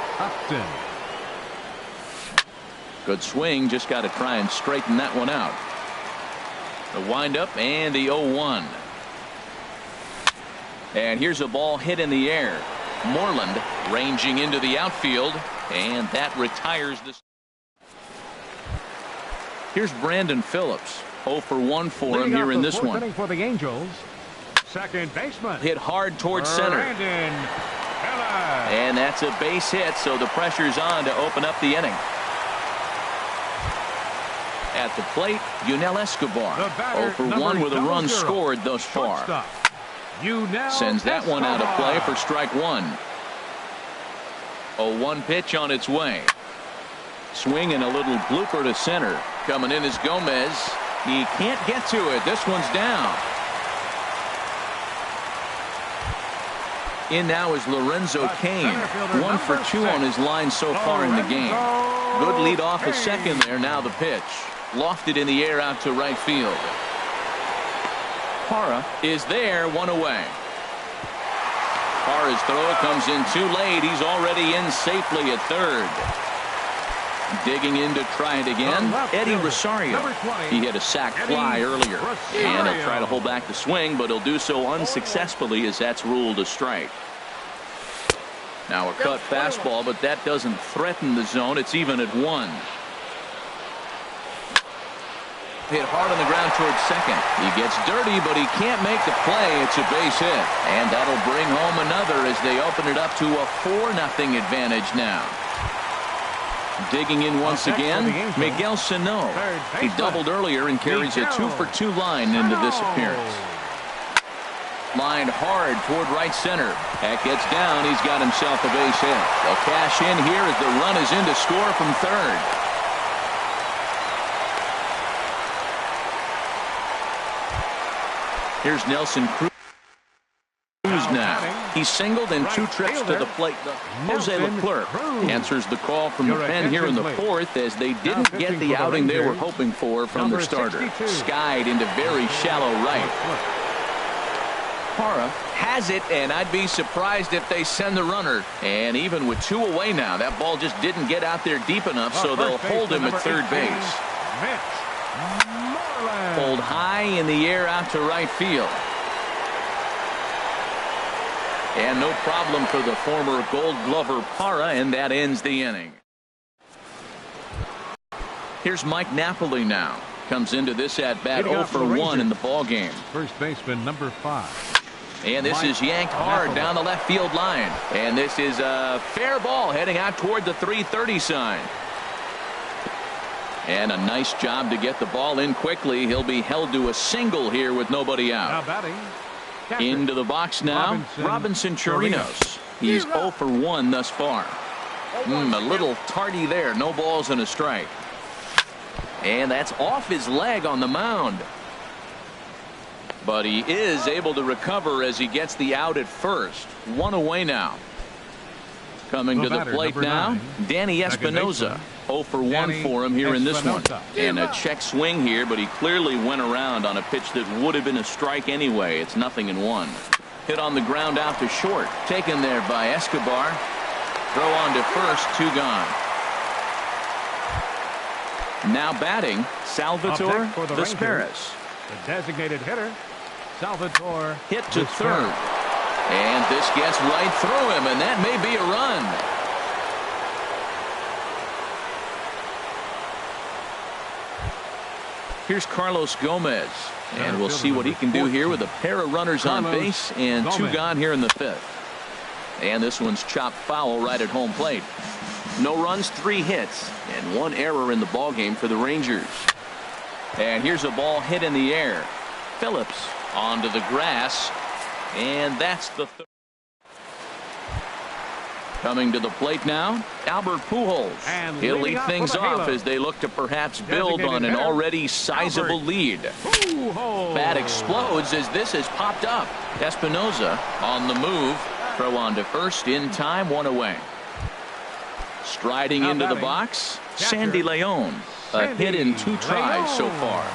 Good swing, just got to try and straighten that one out. The windup and the 0-1. And here's a ball hit in the air. Moreland ranging into the outfield, and that retires this. Here's Brandon Phillips. 0 for 1 for him here in this one. For the Angels, second baseman. Hit hard towards center. And that's a base hit, so the pressure's on to open up the inning. At the plate, Yunel Escobar. 0 for 1 with a run scored thus far. Sends that one out of play for strike 1. 0-1 pitch on its way. Swing and a little blooper to center. Coming in is Gomez. He can't get to it. This one's down. In now is Lorenzo Cain. 1 for 2 on his line so far in the game. Good lead off a second there. Now the pitch. Lofted in the air out to right field. Parra is there, 1 away. Parra's throw comes in too late. He's already in safely at third. Digging in to try it again, Eddie Rosario. He hit a sac fly earlier, and he'll try to hold back the swing, but he'll do so unsuccessfully as that's ruled a strike. Now a cut fastball, but that doesn't threaten the zone. It's even at 1. Hit hard on the ground towards second. He gets dirty, but he can't make the play. It's a base hit, and that'll bring home another as they open it up to a 4-0 advantage now. Digging in once again, Miguel Sano. He doubled earlier and carries a 2 for 2 line into this appearance. Lined hard toward right center. That gets down. He's got himself a base hit. They'll cash in here as the run is in to score from third. Here's Nelson Cruz now. He singled in 2 trips to the plate. Jose Leclerc answers the call from the pen here in the fourth as they didn't get the outing they were hoping for from their starter. Skied into very shallow right. Parra has it, and I'd be surprised if they send the runner. And even with 2 away now, that ball just didn't get out there deep enough, so they'll hold him at third base. Pulled high in the air out to right field. And no problem for the former Gold Glover Parra, and that ends the inning. Here's Mike Napoli now. Comes into this at bat 0 for 1 in the ball game. First baseman number 5. And this is yanked hard down the left field line. And this is a fair ball heading out toward the 330 sign. And a nice job to get the ball in quickly. He'll be held to a single here with nobody out. Now batting. Into the box now, Robinson Chirinos. He's 0 for 1 thus far. A little tardy there. No balls and a strike. And that's off his leg on the mound. But he is able to recover as he gets the out at first. 1 away now. Coming to the plate now, Danny Espinosa. 0 for 1 for him here in this one. And a check swing here, but he clearly went around on a pitch that would have been a strike anyway. It's 0-1. Hit on the ground out to short. Taken there by Escobar. Throw on to first. 2 gone. Now batting, Salvatore Vesperis. The designated hitter, Salvatore. Hit to third. And this gets right through him, and that may be a run. Here's Carlos Gomez. And we'll see what he can do here with a pair of runners on base and 2 gone here in the 5th. And this one's chopped foul right at home plate. No runs, 3 hits, and 1 error in the ballgame for the Rangers. And here's a ball hit in the air. Phillips onto the grass, and that's the third. Coming to the plate now, Albert Pujols. He'll lead things off as they look to perhaps build on an already sizable lead. Bat explodes as this has popped up. Espinosa on the move. Throw on to first in time, 1 away. Striding into the box, Sandy Leon. A hit in 2 tries so far.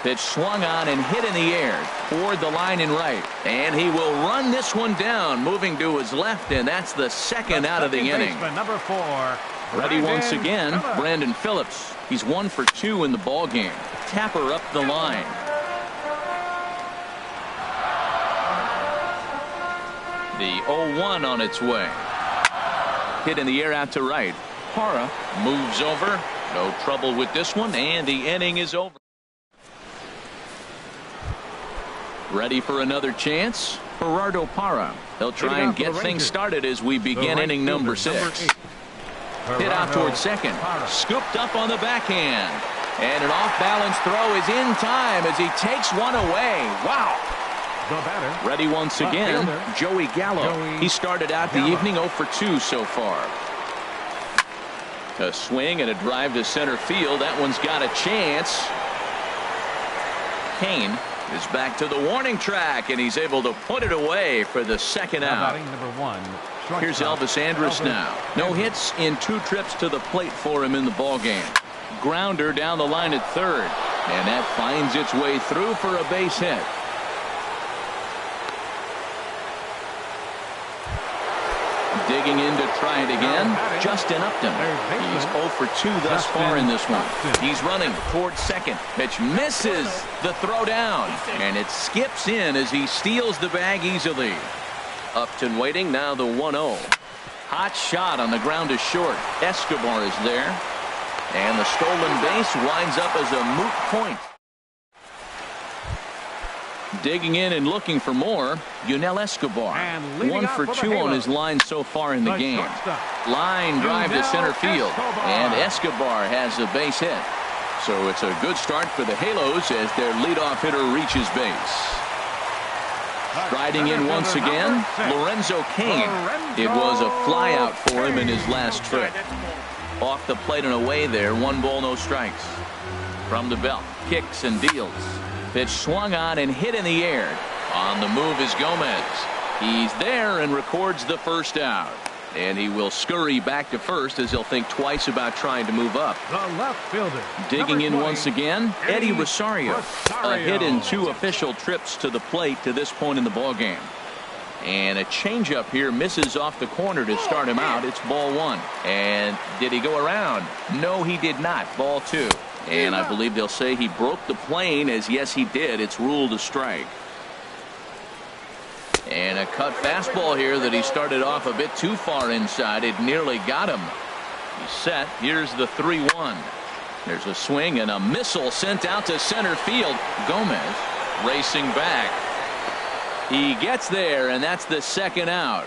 Pitch swung on and hit in the air toward the line and right, and he will run this one down, moving to his left, and that's the second out of the inning. Number 4. Ready once again, Brandon Phillips. He's 1 for 2 in the ball game. Tapper up the line. The 0-1 on its way. Hit in the air out to right. Parra moves over. No trouble with this one, and the inning is over. Ready for another chance? Gerardo Parra. He'll try and get things started as we begin inning number 6. Hit out towards second. Scooped up on the backhand. And an off-balance throw is in time as he takes one away. Wow. Ready once again, Joey Gallo. He started out the evening 0 for 2 so far. A swing and a drive to center field. That one's got a chance. Kane is back to the warning track, and he's able to put it away for the second out. Here's Elvis Andrus now. No hits in 2 trips to the plate for him in the ballgame. Grounder down the line at third, and that finds its way through for a base hit. Digging in to try it again, Justin Upton. He's 0 for 2 thus far in this one. He's running towards second. Pitch misses the throw down, and it skips in as he steals the bag easily. Upton waiting, now the 1-0. Hot shot on the ground to short. Escobar is there, and the stolen base winds up as a moot point. Digging in and looking for more, Yunel Escobar. 1 for 2 on his line so far in the game. Line drive to center field, and Escobar has a base hit. So it's a good start for the Halos as their leadoff hitter reaches base. Striding in once again, Lorenzo Cain. It was a flyout for him in his last trip. Off the plate and away there, 1 ball, no strikes. From the belt, kicks and deals. Pitch swung on and hit in the air. On the move is Gomez. He's there and records the first out. And he will scurry back to first as he'll think twice about trying to move up. The left fielder. Digging in once again, Eddie Rosario. A hit in 2 official trips to the plate to this point in the ballgame. And a changeup here misses off the corner to start him out. It's ball 1. And did he go around? No, he did not. Ball 2. And I believe they'll say he broke the plane, as yes he did. It's ruled a strike. And a cut fastball here that he started off a bit too far inside. It nearly got him. He's set. Here's the 3-1. There's a swing and a missile sent out to center field. Gomez racing back. He gets there, and that's the second out.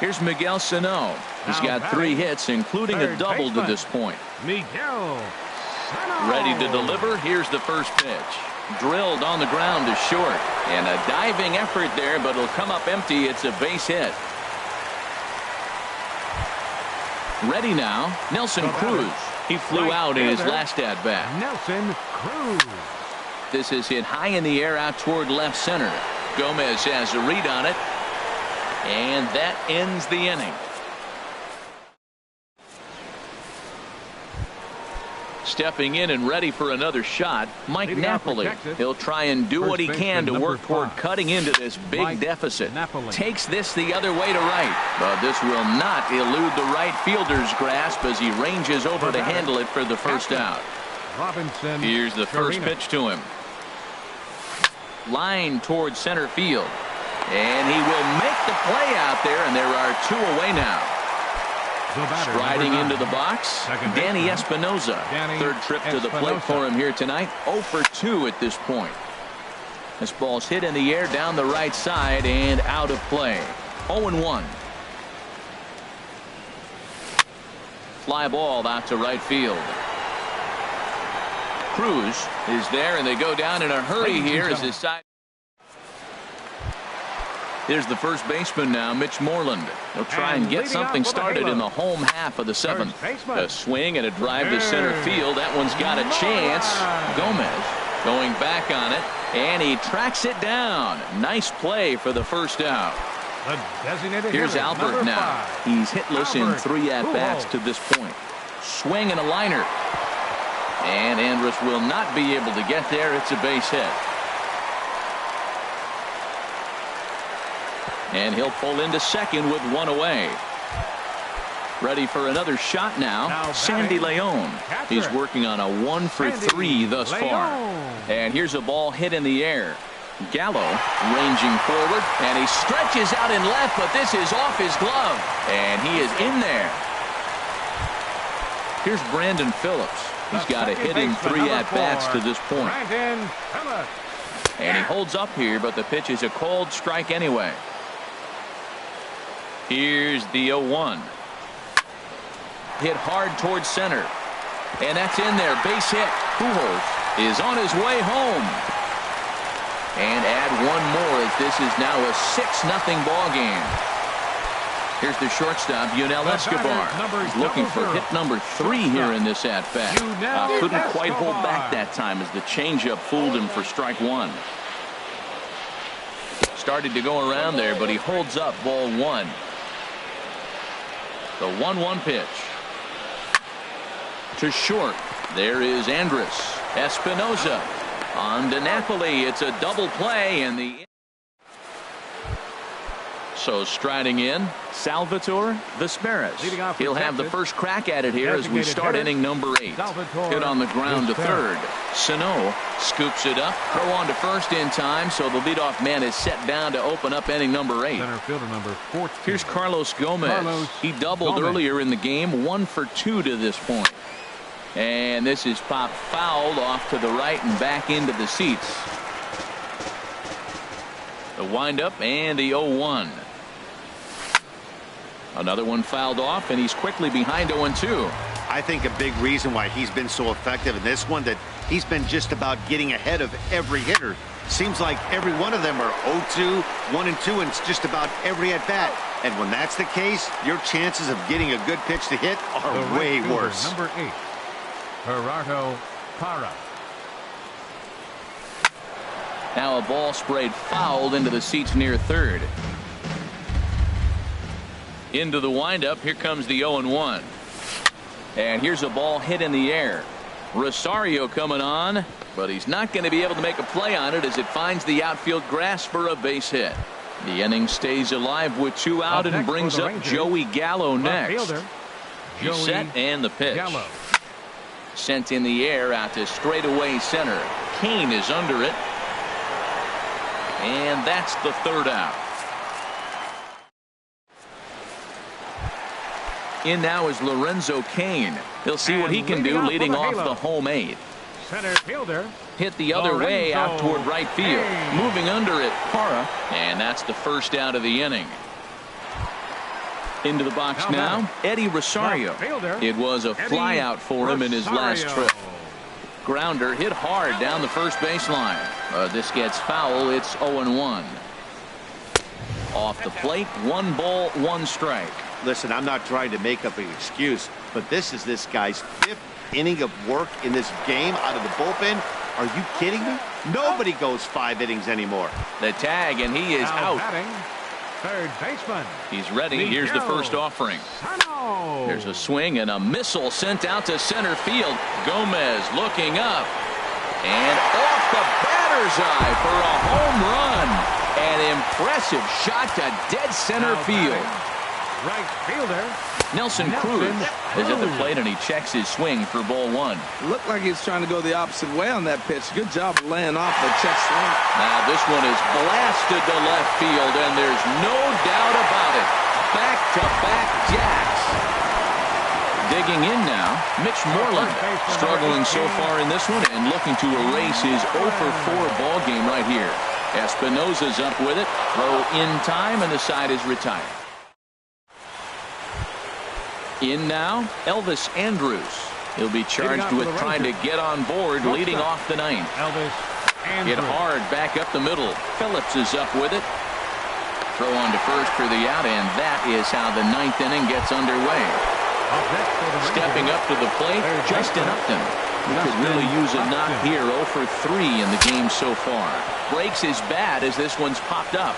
Here's Miguel Sano. He's got 3 hits, including a double to this point. Ready to deliver. Here's the first pitch. Drilled on the ground to short. And a diving effort there, but it'll come up empty. It's a base hit. Ready now, Nelson Cruz. He flew out in his last at-bat. Nelson Cruz. This is hit high in the air out toward left center. Gomez has a read on it. And that ends the inning. Stepping in and ready for another shot, Mike Napoli. He'll try and do what he can to work toward cutting into this big deficit. Takes this the other way to right, but this will not elude the right fielder's grasp as he ranges over to handle it for the first out. Here's the first pitch to him. Line towards center field. And he will make the play out there, and there are 2 away now. Striding into the box, Danny Espinoza. Third trip to the plate for him here tonight. 0 for 2 at this point. This ball's hit in the air down the right side and out of play. 0-1. Fly ball out to right field. Cruz is there, and they go down in a hurry here as this side. Here's the first baseman now, Mitch Moreland. He'll try and get something started in the home half of the seventh. A swing and a drive to center field. That one's got a chance. Gomez going back on it, and he tracks it down. Nice play for the first out. Here's Albert now. He's hitless in 3 at-bats to this point. Swing and a liner. And Andrus will not be able to get there. It's a base hit. And he'll pull into second with 1 away. Ready for another shot now, Sandy Leon. He's working on a 1 for 3 thus far. And here's a ball hit in the air. Gallo ranging forward, and he stretches out in left, but this is off his glove, and he is in there. Here's Brandon Phillips. He's got a hit in 3 at-bats to this point. And he holds up here, but the pitch is a cold strike anyway. Here's the 0-1. Hit hard towards center. And that's in there. Base hit. Pujols is on his way home. And add one more as this is now a 6-0 ball game. Here's the shortstop, Yunel Escobar. He's looking for hit number 3 here in this at-bat. Couldn't quite hold back that time as the changeup fooled him for strike 1. Started to go around there, but he holds up ball 1. The 1-1 pitch. To short. There is Andrus. Espinoza on to Napoli. It's a double play, and the so striding in, Salvatore Vesperas. He'll have the first crack at it here as we start inning number 8. Hit on the ground to third. Sano scoops it up. Throw on to first in time, so the leadoff man is set down to open up inning number 8. Center fielder number 14. Here's Carlos Gomez. He doubled earlier in the game, 1 for 2 to this point. And this is popped foul off to the right and back into the seats. The windup and the 0-1. Another one fouled off, and he's quickly behind 0-2. I think a big reason why he's been so effective in this one that he's been just about getting ahead of every hitter. Seems like every one of them are 0-2, 1-2, and it's just about every at bat. And when that's the case, your chances of getting a good pitch to hit are way worse. Number 8, Gerardo Parra. Now a ball sprayed fouled into the seats near third. Into the windup. Here comes the 0-1. And here's a ball hit in the air. Rosario coming on, but he's not going to be able to make a play on it as it finds the outfield grass for a base hit. The inning stays alive with 2 out and brings up Joey Gallo next. He's set and the pitch. Gallo. Sent in the air out to straightaway center. Kane is under it. And that's the 3rd out. In now is Lorenzo Cain. He'll see what he can do leading off the home 8. Center fielder. Hit the other way out toward right field. Moving under it, Parra. And that's the first out of the inning. Into the box now, Eddie Rosario. It was a fly out for him in his last trip. Grounder hit hard down the first baseline. This gets foul. It's 0-1. Off the plate, 1 ball, 1 strike. Listen, I'm not trying to make up an excuse, but this is this guy's 5th inning of work in this game out of the bullpen. Are you kidding me? Nobody goes 5 innings anymore. The tag, and he is out. Batting, third baseman. He's ready. Here's the first offering. There's a swing and a missile sent out to center field. Gomez looking up. And off the batter's eye for a home run. An impressive shot to dead center field. Right fielder Nelson Cruz is at the plate, and he checks his swing for ball 1. Looked like he's trying to go the opposite way on that pitch. Good job of laying off the check swing. Now this one is blasted to left field, and there's no doubt about it. Back-to-back jacks. Digging in now, Mitch Moreland, struggling so far in this one and looking to erase his 0 for 4 ball game right here. Espinosa's up with it, throw in time, and the side is retired. In now, Elvis Andrews. He'll be charged with trying to get on board, leading off the ninth. Hit hard back up the middle. Phillips is up with it. Throw on to first for the out, and that is how the ninth inning gets underway. Stepping up to the plate, Justin Upton. He could really use a knock here, 0 for 3 in the game so far. Breaks his bat as this one's popped up.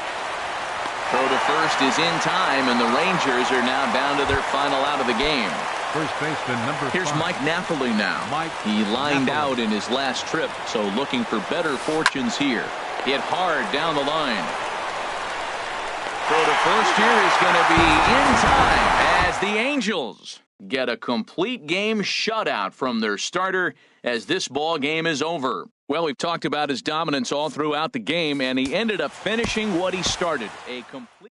Throw to first is in time, and the Rangers are now down to their final out of the game. First baseman number 5. Here's Mike Napoli now. He lined out in his last trip, so looking for better fortunes here. Hit hard down the line. Throw to first here is going to be in time as the Angels get a complete game shutout from their starter as this ball game is over. Well, we've talked about his dominance all throughout the game, and he ended up finishing what he started. A complete